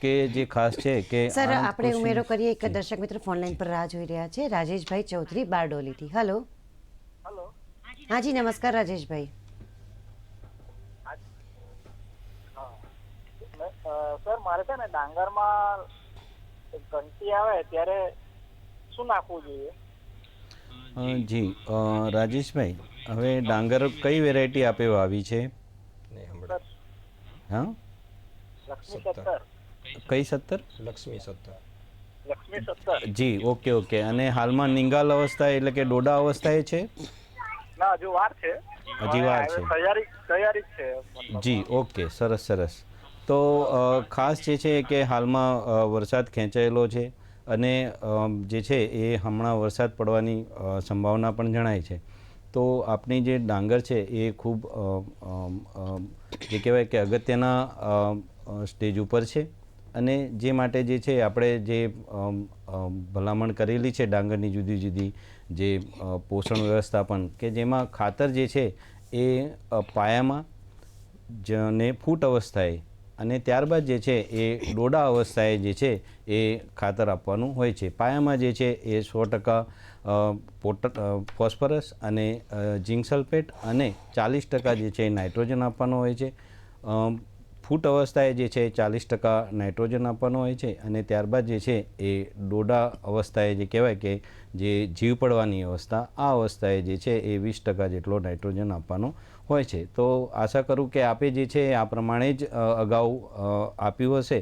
કે જે ખાસ છે કે સર આપણે ઉમેરો કરીએ. એક દર્શક મિત્ર ફોન લાઈન પર રાહ જોઈ રહ્યા છે, રાજેશભાઈ ચૌધરી બારડોલીથી. હેલો. હાજી નમસ્કાર રાજેશભાઈ. સર મારે છે ને ડાંગરમાં ઘંટી આવે ત્યારે શું નાખવું જોઈએ? જી રાજેશભાઈ, હવે ડાંગર કઈ વેરાયટી આપે વાવી છે? હા, લક્ષ્મી 17. કઈ 17? લક્ષ્મી 17. લક્ષ્મી 17. જી, ઓકે ઓકે. અને હાલમાં નિંગાલ અવસ્થા એટલે કે ડોડા અવસ્થાએ છે? ના, હજુ વાર છે. હજી વાર છે. તૈયારી છે. જી, ઓકે, સરસ સરસ. તો ખાસ જે છે કે હાલમાં વરસાદ ખેંચાયેલો છે અને જે છે એ હમણાં વરસાદ પડવાની સંભાવના પણ જણાય છે. તો આપણી જે ડાંગર છે એ ખૂબ જે કહેવાય કે અગત્યના સ્ટેજ ઉપર છે અને જે માટે જે છે આપણે જે ભલામણ કરેલી છે ડાંગરની જુદી જુદી જે પોષણ વ્યવસ્થાપન કે જેમાં ખાતર જે છે એ પાયામાં ને ફૂટ અવસ્થાએ અને ત્યારબાદ જે છે એ ડોડા અવસ્થાએ જે છે એ ખાતર આપવાનું હોય છે. પાયામાં જે છે એ 100% ફોસ્ફરસ અને ઝીંક સલ્ફેટ અને 40% જે છે નાઇટ્રોજન આપવાનું હોય છે. ફૂટ અવસ્થાએ જે છે 40% નાઇટ્રોજન આપવાનું હોય છે અને ત્યારબાદ જે છે એ ડોડા અવસ્થાએ જે કહેવાય કે જે જીવ પડવાની અવસ્થા, આ અવસ્થાએ જે છે એ 20% જેટલો નાઇટ્રોજન આપવાનો હોય છે. તો આશા કરું કે આપે જે છે આ પ્રમાણે જ અગાઉ આપ્યું હશે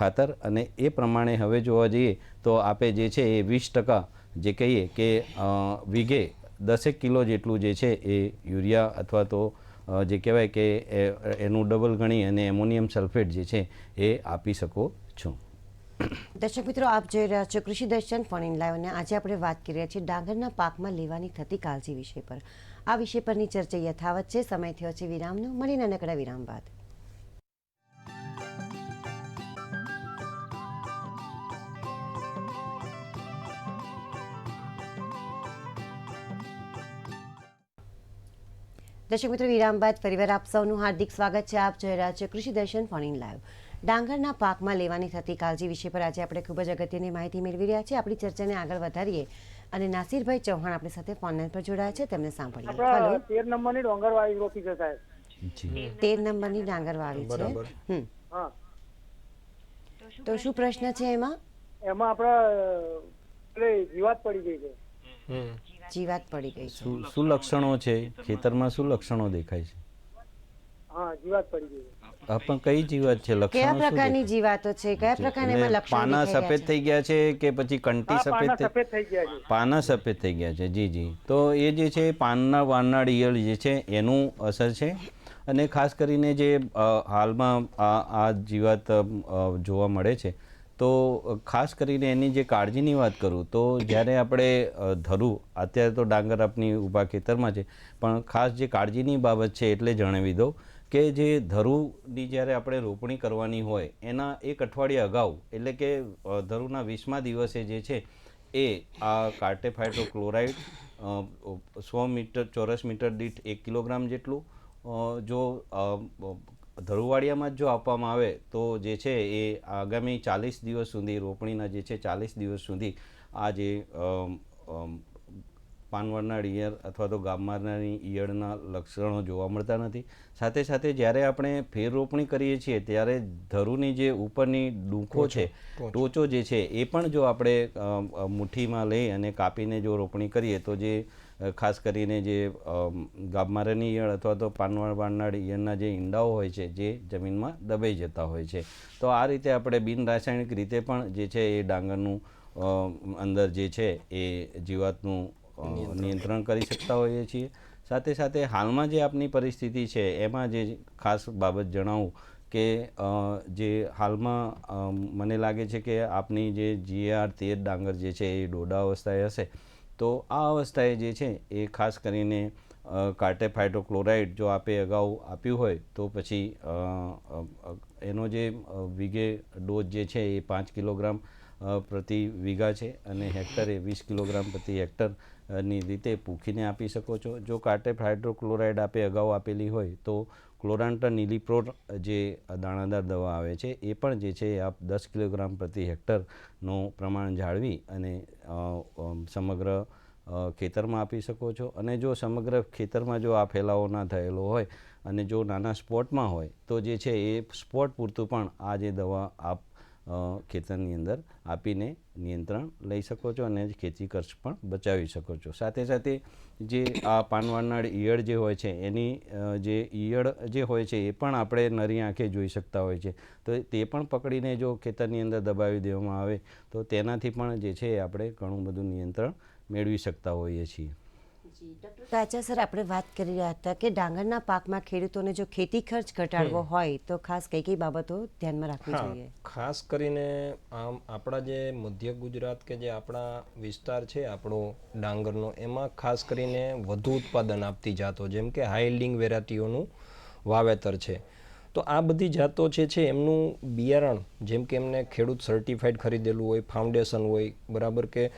ખાતર અને એ પ્રમાણે હવે જોવા જઈએ તો આપે જે છે એ 20% જે કહીએ કે વીઘે 10 કિલો જેટલું જે છે એ યુરિયા અથવા તો જે કહેવાય કે એનું ડબલ ગણી અને એમોનિયમ સલ્ફેટ જે છે એ આપી શકો છો. દર્શક મિત્રો, આપ જોઈ રહ્યા છો કૃષિ દર્શન ફોન ઇન લાઈવ અને આજે આપણે વાત કરી રહ્યા છીએ ડાંગરના પાકમાં લેવાની થતી કાળજી વિષય પર. આ વિષય પરની ચર્ચા યથાવત છે. સમય થયો છે વિરામનો. મળીને નાનકડા વિરામ બાદ. દર્શક મિત્રો, વિરામ બાદ ફરીવાર આપ સૌનું હાર્દિક સ્વાગત છે. આપ જોઈ રહ્યા છો કૃષિ દર્શન ફોન ઇન લાઈવ. ડાંગરના પાકમાં લેવાની થતી કાળજી વિષય પર આજે આપણે ખૂબ જ અગત્યની માહિતી મેળવી રહ્યા છીએ. આપણી ચર્ચાને આગળ વધારીએ અને નાસિરભાઈ ચૌહાણ આપણી સાથે ફોન લાઈન પર જોડાયા છે, તેમને સાંભળીએ. હેલો. 13 નંબરની ડોંગર વાળી રોપી છે સાહેબ. 13 નંબરની ડાંગર વાવી છે. હા, તો શું પ્રશ્ન છે એમાં? એમાં આપણે જીવાત પડી ગઈ છે. જીવાત પડી ગઈ છે. શું લક્ષણો છે ખેતરમાં? શું લક્ષણો દેખાય છે? હા, જીવાત પડી ગઈ છે. પણ કઈ જીવાત છે? લક્ષણો કયા શું પ્રકારની દેખાય? જીવાતો છે? કયા પ્રકારના એમાં લક્ષણો પાના દેખાઈ રહ્યા સફેદ થઈ ગયા છે કે પછી કંટી પાના સફેદ? સફેદ થઈ ગયા છે. પાના સફેદ થઈ ગયા છે. જી જી. તો એ જે છે પાનના વાનના ઈયળ જે છે એનું અસર છે અને ખાસ કરીને જે હાલમાં આ જીવાત જોવા મળે છે તો ખાસ કરીને એની જે કાળજીની વાત કરું તો જ્યારે આપણે ધરું, અત્યારે તો ડાંગર આપની ઊભા ખેતરમાં છે, પણ ખાસ જે કાળજીની બાબત છે એટલે જણાવી દઉં કે જે ધરુની જ્યારે આપણે રોપણી કરવાની હોય એના એક અઠવાડિયા અગાઉ એટલે કે ધરુના 20મા દિવસે જે છે એ આ કાર્ટેપ હાઇડ્રોક્લોરાઇડ 100 મીટર ચોરસ મીટર દીઠ 1 કિલોગ્રામ જેટલું જો ધરુવાડિયામાં જ જો આપવામાં આવે તો જે છે એ આગામી 40 દિવસ સુધી રોપણીના જે છે 40 દિવસ સુધી આ જે પાનવડનાર ઈયળ અથવા તો ગામમારનારી ઈયળના લક્ષણો જોવા મળતા નથી. સાથે સાથે જ્યારે આપણે ફેર રોપણી કરીએ છીએ ત્યારે ધરુની જે ઉપરની ડૂંખો છે ટોચો જે છે એ પણ જો આપણે મુઠ્ઠીમાં લઈ અને કાપીને જો રોપણી કરીએ તો જે ખાસ કરીને જે ગામમારાની ઈયળ અથવા તો પાનવડનાર ઈયળના જે ઈંડાઓ હોય છે જે જમીનમાં દબાઈ જતા હોય છે. તો આ રીતે આપણે બિન રાસાયણિક રીતે પણ જે છે એ ડાંગરનું અંદર જે છે એ જીવાતનું નિયંત્રણ કરી શકતા હોઈએ છીએ. સાથે સાથે હાલમાં જે આપની પરિસ્થિતિ છે એમાં જે ખાસ બાબત જણાવું કે જે હાલમાં મને લાગે છે કે આપની જે GAR-13 ડાંગર જે છે એ ડોડા અવસ્થાએ હશે. તો આ અવસ્થાએ જે છે એ ખાસ કરીને કાર્ટેપ હાઇડ્રોક્લોરાઇડ જો આપે અગાઉ આપ્યું હોય તો પછી એનો જે વીઘે ડોઝ જે છે એ 5 કિલોગ્રામ પ્રતિ વીઘા છે અને હેક્ટરે 20 કિલોગ્રામ પ્રતિ હેક્ટર ની રીતે પૂખીને આપી શકો છો. જો કાર્ટેપ હાઇડ્રોક્લોરાઇડ આપે અગાઉ આપેલી હોય તો ક્લોરાન્ટર નીલિપ્રોર જે દાણાદાર દવા આવે છે એ પણ જે છે આપ 10 કિલોગ્રામ પ્રતિ હેક્ટરનું પ્રમાણ જાળવી અને સમગ્ર ખેતરમાં આપી શકો છો. અને જો સમગ્ર ખેતરમાં જો આ ફેલાવો ના થયેલો હોય અને જો નાના સ્પોટમાં હોય તો જે છે એ સ્પોટ પૂરતું પણ આ જે દવા આપ ખેતરની અંદર આપીને નિયંત્રણ લઈ શકો છો અને ખેતી ખર્ચ પણ બચાવી શકો છો. સાથે સાથે જે આ પાનવડનાર ઈયળ જે હોય છે એની જે ઈયળ જે હોય છે એ પણ આપણે નરી આંખે જોઈ શકતા હોય છે. તો તે પણ પકડીને જો ખેતરની અંદર દબાવી દેવામાં આવે તો તેનાથી પણ જે છે આપણે ઘણું બધું નિયંત્રણ મેળવી શકતા હોઈએ છીએ. કાચા સર, આપણે વાત કરી રહ્યા હતા કે ડાંગરના પાકમાં ખેડૂતોને જો ખેતી ખર્ચ ઘટાડવો હોય તો ખાસ કઈ કઈ બાબતો ધ્યાનમાં રાખવી જોઈએ? ખાસ કરીને આમ આપણા જે મધ્ય ગુજરાત કે જે આપણા વિસ્તાર છે આપણો ડાંગરનો, એમાં ખાસ કરીને વધુ ઉત્પાદન આપતી જાતો જેમ કે હાઈ યીલ્ડિંગ વેરાયટીઓનું વાવેતર છે. તો આ બધી જાતો છે એમનું બિયારણ જેમ કે એમને ખેડૂત સર્ટિફાઈડ ખરીદેલું હોય, ફાઉન્ડેશન હોય બરાબર, કે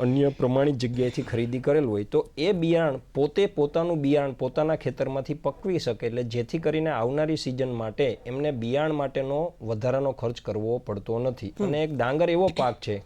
અન્ય પ્રમાણિત જગ્યાએથી ખરીદી કરેલું હોય તો એ બિયારણ પોતાનું બિયારણ પોતાના ખેતરમાંથી પકવી શકે, એટલે જેથી કરીને આવનારી સિઝન માટે એમને બિયારણ માટેનો વધારાનો ખર્ચ કરવો પડતો નથી. અને એક ડાંગર એવો પાક છે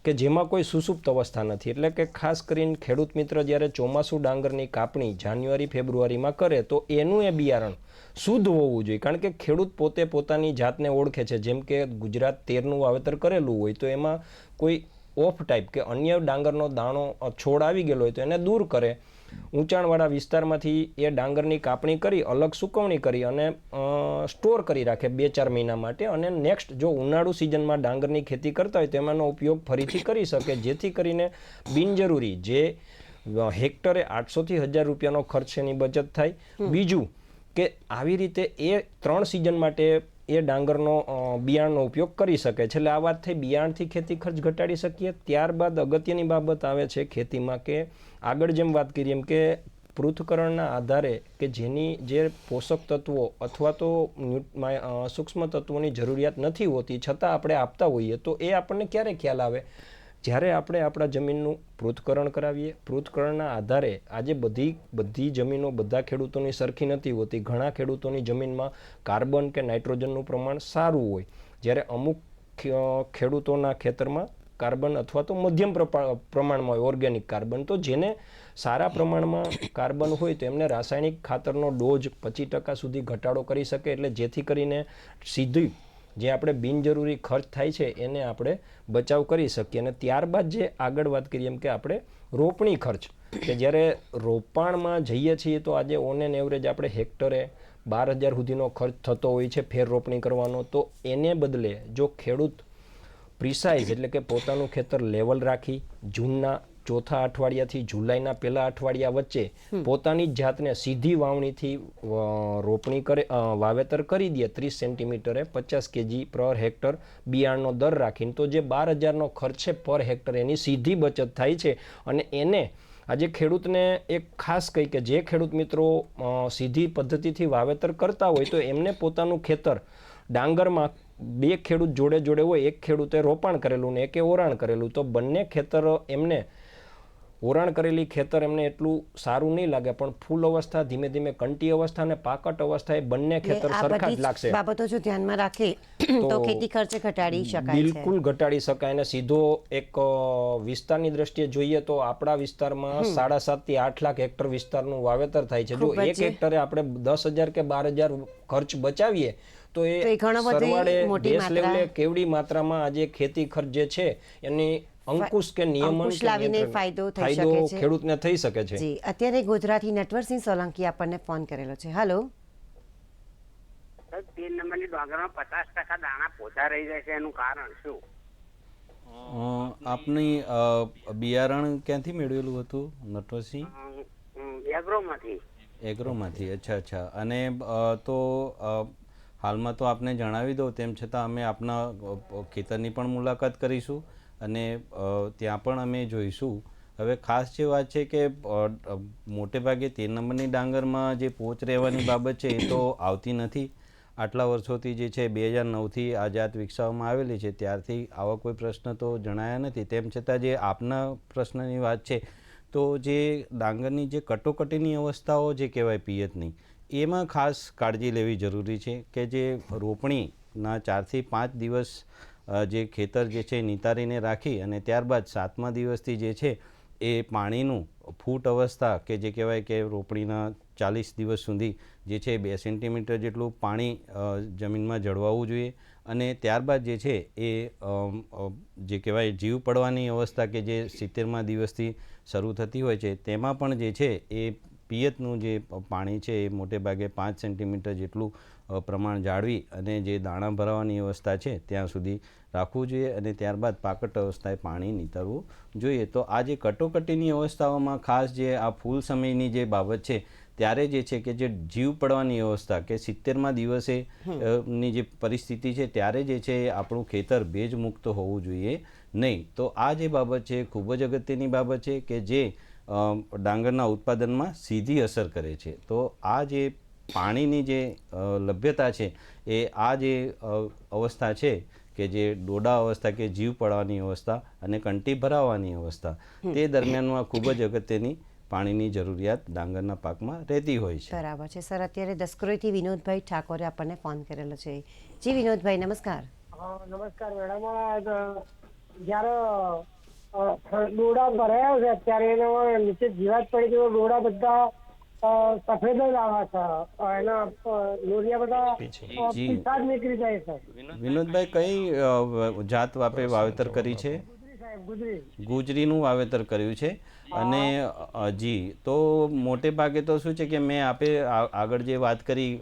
કે જેમાં કોઈ સુસુપ્ત અવસ્થા નથી. એટલે કે ખાસ કરીને ખેડૂત મિત્ર જ્યારે ચોમાસું ડાંગરની કાપણી જાન્યુઆરી ફેબ્રુઆરીમાં કરે તો એનું એ બિયારણ શુદ્ધ હોવું જોઈએ. કારણ કે ખેડૂત પોતે પોતાની જાતને ઓળખે છે. જેમ કે ગુજરાત 13નું વાવેતર કરેલું હોય તો એમાં કોઈ ઓફ ટાઈપ કે અન્ય ડાંગરનો દાણો છોડ આવી ગયેલો હોય તો એને દૂર કરે, ઊંચાણવાળા વિસ્તારમાંથી એ ડાંગરની કાપણી કરી અલગ સુકવણી કરી અને સ્ટોર કરી રાખે 2-4 મહિના માટે, અને નેક્સ્ટ જો ઉનાળુ સિઝનમાં ડાંગરની ખેતી કરતા હોય તો એમાંનો ઉપયોગ ફરીથી કરી શકે, જેથી કરીને બિનજરૂરી જે હેક્ટરે 800 થી 1000 રૂપિયાનો ખર્ચ એની બચત થાય. બીજું કે આવી રીતે એ 3 સિઝન માટે એ ડાંગરનો બિયારણનો ઉપયોગ કરી શકે છે. એટલે આ વાત થઈ બિયારણથી ખેતી ખર્ચ ઘટાડી શકીએ. ત્યારબાદ અગત્યની બાબત આવે છે ખેતીમાં કે આગળ જેમ વાત કરી એમ કે પૃથ્થકરણના આધારે કે જેની જે પોષક તત્વો અથવા તો સૂક્ષ્મ તત્વોની જરૂરિયાત નથી હોતી છતાં આપણે આપતા હોઈએ તો એ આપણને ક્યારે ખ્યાલ આવે? જ્યારે આપણે આપણા જમીનનું પૃથ્થકરણ કરાવીએ. પૃથ્થકરણના આધારે આજે બધી જમીનો બધા ખેડૂતોની સરખી નથી હોતી. ઘણા ખેડૂતોની જમીનમાં કાર્બન કે નાઇટ્રોજનનું પ્રમાણ સારું હોય, જ્યારે અમુક ખેડૂતોના ખેતરમાં કાર્બન અથવા તો મધ્યમ પ્રમાણમાં હોય ઓર્ગેનિક કાર્બન. તો જેને સારા પ્રમાણમાં કાર્બન હોય તો એમને રાસાયણિક ખાતરનો ડોઝ 25% સુધી ઘટાડો કરી શકે, એટલે જેથી કરીને સીધી જે આપણે બિનજરૂરી ખર્ચ થાય છે એને આપણે બચાવ કરી શકીએ. અને ત્યારબાદ જે આગળ વાત કરીએ એમ કે આપણે રોપણી ખર્ચ, કે જ્યારે રોપાણમાં જઈએ છીએ તો આજે ઓન એન એવરેજ આપણે હેક્ટરે 12,000 સુધીનો ખર્ચ થતો હોય છે ફેર રોપણી કરવાનો. તો એને બદલે જો ખેડૂત પ્રિસાઇઝ એટલે કે પોતાનું ખેતર લેવલ રાખી જૂનના ચોથા અઠવાડિયાથી જુલાઈના પહેલા અઠવાડિયા વચ્ચે પોતાની જ જાતને સીધી વાવણીથી રોપણી કરે વાવેતર કરી દે 30 સેન્ટીમીટરે 50 kg પર હેક્ટર બિયારણનો દર રાખીને, તો જે 12,000નો ખર્ચ છે પર હેક્ટર એની સીધી બચત થાય છે. અને એને આજે ખેડૂતને એક ખાસ કહી કે જે ખેડૂત મિત્રો સીધી પદ્ધતિથી વાવેતર કરતા હોય તો એમને પોતાનું ખેતર ડાંગરમાં 2 ખેડૂત જોડે જોડે હોય, એક ખેડૂતે રોપાણ કરેલું ને એકે ઓરાણ કરેલું, તો બંને ખેતર એમને ઓરાણ કરેલી ખેતર એમને એટલું સારું નહીં લાગે, પણ ફૂલ અવસ્થા, ધીમે ધીમે કંટી અવસ્થા અને પાકટ અવસ્થા એ બંને ખેતર આ સરખા બધી જ લાગશે. બાબતો જો ધ્યાનમાં રાખે તો ખેતી ખર્ચ ઘટાડી શકાય છે. બિલકુલ ઘટાડી શકાય. અને સીધો એક વિસ્તારની દ્રષ્ટિએ જોઈએ તો આપણા વિસ્તારમાં 7.5 થી 8 લાખ હેક્ટર વિસ્તારનું વાવેતર થાય છે. જો ખૂબ જ એક હેક્ટરે આપણે 10,000 કે 12,000 ખર્ચ બચાવીએ તો એ તો એ ઘણો બધો સરવાળે મોટી દેશ માત્રા- લેવલે કેવડી માત્રામાં આજે ખેતી ખર્ચ જે છે એની અંકુશ કે નિયમન અંકુશ કે લાવીને નિયંત્રણ ફાયદો થઈ શકે છે. ખેડૂતને થઈ શકે છે. જી, અત્યારે ગોધરાથી નટવરસિંહ સોલંકી આપણને ફોન કરેલો છે. હાલો. 3 નંબરની ડોંગરમાં 50% દાણા પોતા રહી જાય છે, એનું કારણ શું? આપની બિયારણ ક્યાંથી મેળવેલું હતું નટવરસિંહ? એગ્રોમાંથી. એગ્રોમાંથી. અચ્છા. અને તો હાલમાં તો આપને જણાવી દો, તેમ છતાં અમે આપના ખેતરની પણ મુલાકાત કરીશું અને ત્યાં પણ અમે જોઈશું. હવે ખાસ જે વાત છે કે મોટે ભાગે 13 નંબરની ડાંગરમાં જે પોચ રહેવાની બાબત છે એ તો આવતી નથી. આટલા વર્ષોથી જે છે 2009થી આ જાત વિકસાવવામાં આવેલી છે, ત્યારથી આવા કોઈ પ્રશ્ન તો જણાયા નથી. તેમ છતાં જે આપના પ્રશ્નની વાત છે તો જે ડાંગરની જે કટોકટીની અવસ્થાઓ જે કહેવાય પિયતની, એમાં ખાસ કાળજી લેવી જરૂરી છે કે જે રોપણીના 4 થી 5 દિવસ જે ખેતર જે છે નિતારીને રાખી અને ત્યારબાદ 7મા દિવસથી જે છે એ પાણીનું ફૂટ અવસ્થા કે જે કહેવાય કે રોપણીના 40 દિવસ સુધી જે છે 2 સેન્ટીમીટર જેટલું પાણી જમીનમાં જળવાવું જોઈએ. અને ત્યારબાદ જે છે એ જે કહેવાય જીવ પડવાની અવસ્થા કે જે 70મા દિવસથી શરૂ થતી હોય છે, તેમાં પણ જે છે એ પિયતનું જે પાણી છે એ મોટે ભાગે 5 સેન્ટીમીટર જેટલું પ્રમાણ જાળવી અને જે દાણા ભરાવાની અવસ્થા છે ત્યાં સુધી રાખવું જોઈએ અને ત્યારબાદ પાકટ અવસ્થાએ પાણી નિતારવું જોઈએ. તો આ જે કટોકટીની અવસ્થાઓમાં ખાસ જે આ ફૂલ સમયની જે બાબત છે ત્યારે જે છે કે જે જીવ પડવાની અવસ્થા કે 70મા દિવસે ની જે પરિસ્થિતિ છે ત્યારે જે છે આપણું ખેતર ભેજ મુક્ત હોવું જોઈએ નહીં. તો આ જે બાબત છે ખૂબ જ અગત્યની બાબત છે કે જે ડાંગરના ઉત્પાદનમાં સીધી અસર કરે છે. તો આ જે પાણીની જે લભ્યતા છે એ આ જે અવસ્થા છે કે જે ડોડા અવસ્થા કે જીવ પડવાની અવસ્થા અને કંટી ભરાવાની અવસ્થા, તે દરમિયાનમાં ખૂબ જ અગત્યની પાણીની જરૂરિયાત ડાંગરના પાકમાં રહેતી હોય છે. બરાબર છે સર. અત્યારે દસક્રોઈથી વિનોદભાઈ ઠાકોરે આપણને ફોન કરેલો છે. જી વિનોદભાઈ, નમસ્કાર. નમસ્કાર મેડમ. જ્યારે ડોડા ભરાયા છે અત્યારે એનો નીચે જીવાત પડી ગયો, ડોડા બધા સફેદ જ આવે છે, એના લોરિયા બધા પીસાદ નીકળી જાય છે. વિનોદભાઈ, કઈ જાત આપે વાવેતર કરી છે? ગુજરીનું વાવેતર કર્યું છે. અને જી, તો મોટે ભાગે તો શું છે કે મેં આપે આગળ જે વાત કરી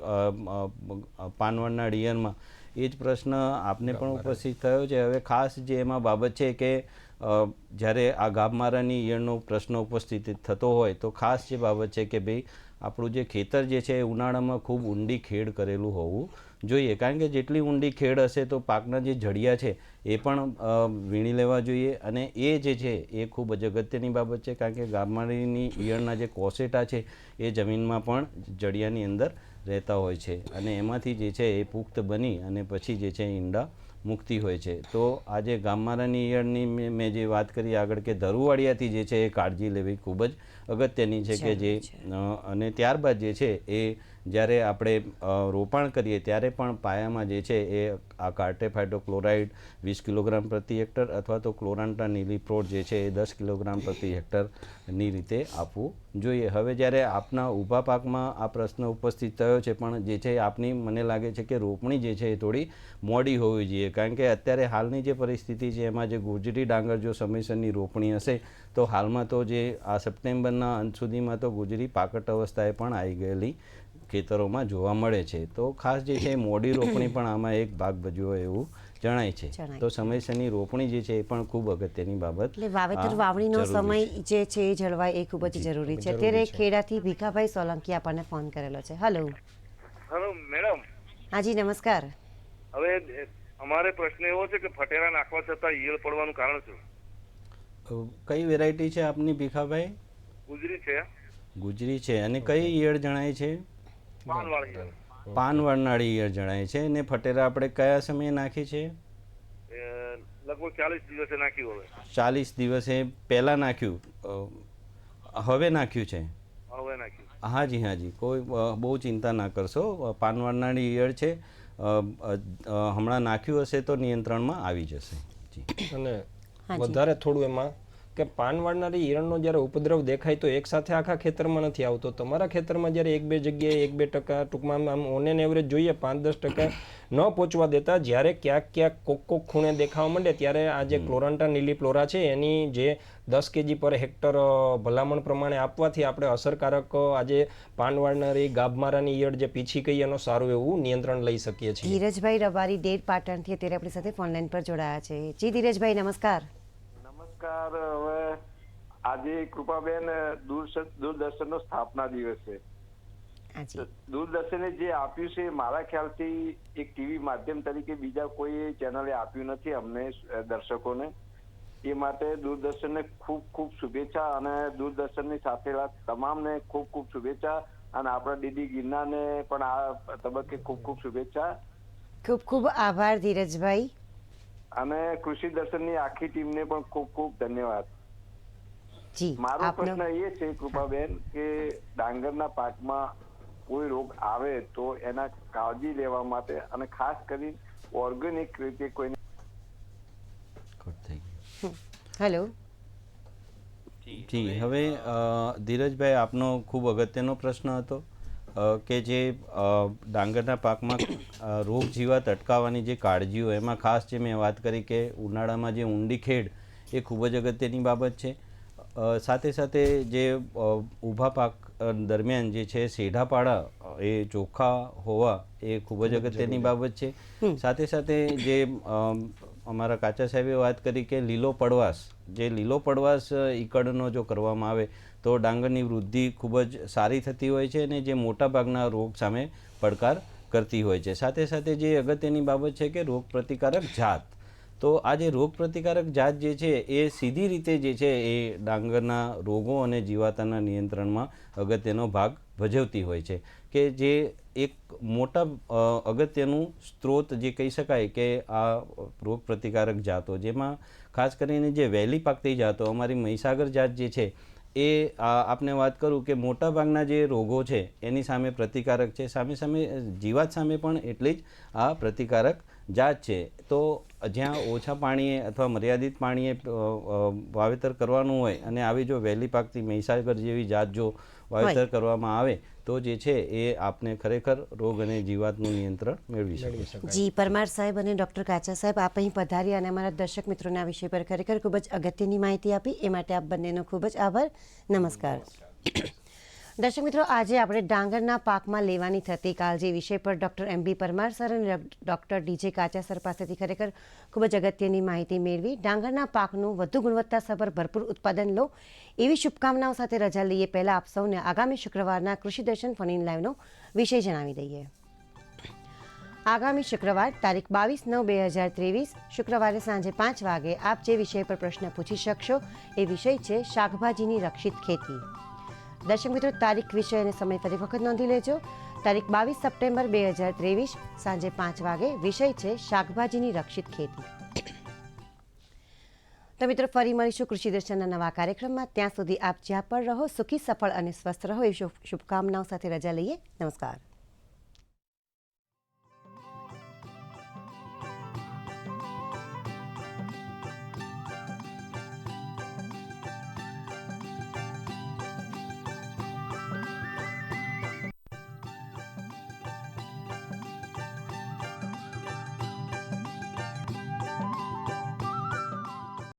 પાનવડના ડિયરમાં, એ જ પ્રશ્ન આપને પણ ઉપસ્થિત થયો છે. હવે ખાસ જે એમાં બાબત છે કે જ્યારે આ ગાભમારાની ઈયળનો પ્રશ્ન ઉપસ્થિત થતો હોય તો ખાસ જે બાબત છે કે ભાઈ આપણું જે ખેતર જે છે એ ઉનાળામાં ખૂબ ઊંડી ખેડ કરેલું હોવું જોઈએ. કારણ કે જેટલી ઊંડી ખેડ હશે તો પાકના જે જડિયા છે એ પણ વીણી લેવા જોઈએ. અને એ જે છે એ ખૂબ જ અગત્યની બાબત છે કારણ કે ગાભમારીની ઈયળના જે કોસેટા છે એ જમીનમાં પણ જડિયાની અંદર રહેતા હોય છે અને એમાંથી જે છે એ પુખ્ત બની અને પછી જે છે ઈંડા મુક્તિ હોય છે. તો આજે ગામમારાની ઈયળની મેં જે વાત કરી આગળ કે ધરુવાળિયાથી જે છે એ કાળજી લેવી ખૂબ જ અગત્યની છે કે જે અને ત્યારબાદ જે છે એ જ્યારે આપણે રોપાણ કરીએ ત્યારે પણ પાયામાં જે છે એ આ કાર્ટેફાઇટોક્લોરાઇડ 20 કિલોગ્રામ પ્રતિ હેક્ટર અથવા તો ક્લોરાન્ટા નીલીપ્રોડ જે છે એ 10 કિલોગ્રામ પ્રતિ હેક્ટરની રીતે આપવું જોઈએ. હવે જ્યારે આપના ઊભા પાકમાં આ પ્રશ્ન ઉપસ્થિત થયો છે, પણ જે છે આપની મને લાગે છે કે રોપણી જે છે એ થોડી મોડી હોવી જોઈએ કારણ કે અત્યારે હાલની જે પરિસ્થિતિ છે એમાં જે ગુજરી ડાંગર જો સમયસરની રોપણી હશે તો હાલમાં તો જે આ સપ્ટેમ્બરના અંત સુધીમાં તો ગુજરી પાકટ અવસ્થાએ પણ આવી ગયેલી ખેતરોમાં જોવા મળે છે. તો ખાસ જે છે મોડી રોપણી પણ આમાં એક ભાગ ભજવો એવું જણાય છે. તો સમયસરની રોપણી જે છે એ પણ ખૂબ અગત્યની બાબત. એટલે વાવેતર વાવણીનો સમય જે છે એ જળવાય એ ખૂબ જ જરૂરી છે. અત્યારે ખેડાથી ભીખાભાઈ સોલંકી આપણને ફોન કરેલો છે. Hello madam. હાજી નમસ્કાર. હવે અમારે પ્રશ્ન એવો છે કે ફટેરા નાખવા છતાં ઈયળ પડવાનું કારણ શું? કઈ વેરાયટી છે આપની ભીખાભાઈ? ગુજરી છે. ગુજરી છે. અને કઈ ઈયળ જણાય છે? પાનવાળી. પાનવાળનાળી ઈયળ જણાય છે. અને ફટેરા આપણે કયા સમયે નાખી છે? લગભગ 40 દિવસે નાખ્યું. હવે 40 દિવસે પહેલા નાખ્યું, હવે નાખ્યું છે? હવે નાખ્યું. હાજી હાજી, કોઈ બહુ ચિંતા ના કરશો. પાનવાળનાળી ઈયળ છે, હમણાં નાખ્યું હશે તો નિયંત્રણમાં આવી જશે. જી. અને વધારે થોડું એમાં કે પાન વાળનારી ઈયળનો જ્યારે ઉપદ્રવ દેખાય તો એક સાથે આખા ખેતરમાં નથી આવતો. તમારા ખેતરમાં જ્યારે 1-2 જગ્યાએ 1-2%, ટૂંકમાં આમ ઓન એન એવરેજ જોઈએ 5-10% ન પહોંચવા દેતા, જ્યારે ક્યાંક કોક ખૂણે દેખાવા માંડે ત્યારે આ જે ક્લોરાન્ટા નીલીફ્લોરા છે એની જે 10 kg પર હેક્ટર ભલામણ પ્રમાણે આપવાથી આપણે અસરકારક આજે પાન વાળનારી ગાભમારાની ઈયળ જે પીછી કહીએ એનો સારું એવું નિયંત્રણ લઈ શકીએ છીએ. ધીરજભાઈ રબારી ડેડ પાટણથી અત્યારે આપણી સાથે ફોનલાઈન પર જોડાયા છે. જી ધીરજભાઈ, નમસ્કાર. હવે આજે કૃપાબેન દૂરદર્શનનો સ્થાપના દિવસ છે. દૂરદર્શને જે આપ્યું છે મારા ખ્યાલથી એક ટીવી માધ્યમ તરીકે બીજા કોઈ ચેનલે આપ્યું નથી અમને દર્શકોને. એ માટે દૂરદર્શનને ખૂબ ખૂબ શુભેચ્છા, અને દૂરદર્શનની સાથે તમામને ખૂબ ખૂબ શુભેચ્છા, અને આપણા ડીડી ગિરનારને પણ આ તબક્કે ખૂબ ખૂબ શુભેચ્છા. ખૂબ ખૂબ આભાર ધીરજભાઈ. અને કૃષિ દર્શનની આખી ટીમને પણ ખૂબ ખૂબ ધન્યવાદ. જી, મારો પ્રશ્ન એ છે કૃપાબેન કે ડાંગરના પાકમાં કોઈ રોગ આવે તો એના કાળજી લેવા માટે, અને ખાસ કરી ઓર્ગેનિક રીતે કોઈ. હેલો. જી, હવે ધીરજભાઈ, આપનો ખૂબ અગત્યનો પ્રશ્ન હતો કે જે ડાંગરના પાકમાં રોગ જીવાત અટકાવવાની જે કાળજીઓ, એમાં ખાસ જે મેં વાત કરી કે ઉનાળામાં જે ઊંડી ખેડ એ ખૂબ જ અગત્યની બાબત છે. સાથે સાથે જે ઊભા પાક દરમિયાન જે છે સેઢાપાડા એ ચોખ્ખા હોવા એ ખૂબ જ અગત્યની બાબત છે. સાથે સાથે જે અમારા કાચા સાહેબે વાત કરી કે લીલો પડવાશ, જે લીલો પડવાશ ઈકડનો જો કરવામાં આવે તો ડાંગરની વૃદ્ધિ ખૂબ જ સારી થતી હોય છે, અને જે મોટાભાગના રોગ સામે પડકાર કરતી હોય છે. સાથે સાથે જે અગત્યની બાબત છે કે રોગ પ્રતિકારક જાત, તો આ જે રોગ પ્રતિકારક જાત જે છે એ સીધી રીતે જે છે એ ડાંગરના રોગો અને જીવાતના નિયંત્રણમાં અગત્યનો ભાગ ભજવતી હોય છે, કે જે એક મોટા અગત્યનું સ્ત્રોત જે કહી શકાય કે આ રોગ પ્રતિકારક જાતો, જેમાં ખાસ કરીને જે વહેલી પાકતી જાતો, અમારી મહીસાગર જાત જે છે એ આપને વાત કરું કે મોટાભાગના જે રોગો છે એની સામે પ્રતિકારક છે, સામે જીવાત સામે પણ એટલી જ આ પ્રતિકારક જાત છે. તો જ્યાં ઓછા પાણીએ અથવા મર્યાદિત પાણીએ વાવેતર કરવાનું હોય અને આવી જો વહેલી પાકતી મહીસાગર જેવી જાત જો વાવેતર કરવામાં આવે તો જે છે એ આપને ખરેખર રોગ અને જીવાતનું નિયંત્રણ મેળવી શકે. જી, પરમાર સાહેબ અને ડૉક્ટર કાચા સાહેબ, આપ અહીં પધાર્યા અને અમારા દર્શક મિત્રોના વિષય પર ખરેખર ખૂબ જ અગત્યની માહિતી આપી, એ માટે આપ બંનેનો ખૂબ જ આભાર. નમસ્કાર. દર્શક મિત્રો, આજે આપણે ડાંગરના પાકમાં લેવાની થતી કાળજી વિષય પર ડૉક્ટર MB પરમાર સર અને ડૉક્ટર DJ કાચા સર પાસેથી ખરેખર ખૂબ જ અગત્યની માહિતી મેળવી. ડાંગરના પાકનું વધુ ગુણવત્તાસભર ભરપૂર ઉત્પાદન લો એવી શુભકામનાઓ સાથે રજા લઈએ પહેલાં આપ સૌને આગામી શુક્રવારના કૃષિ દર્શન ફોન ઇન લાઈવનો વિષય જણાવી દઈએ. આગામી શુક્રવાર તારીખ 22/9/2023 શુક્રવારે સાંજે 5 વાગે આપ જે વિષય પર પ્રશ્ન પૂછી શકશો એ વિષય છે શાકભાજીની રક્ષિત ખેતી. દર્શક મિત્રો, તારીખ, વિષય અને સમય ફરી વખત નોંધી લેજો. તારીખ 22 સપ્ટેમ્બર 2023 સાંજે 5 વાગે વિષય છે શાકભાજીની રક્ષિત ખેતી. તો મિત્રો, ફરી મળીશું કૃષિ દર્શનના નવા કાર્યક્રમમાં. ત્યાં સુધી આપ જ્યાં પણ રહો, સુખી, સફળ અને સ્વસ્થ રહો એવી શુભકામનાઓ સાથે રજા લઈએ. નમસ્કાર.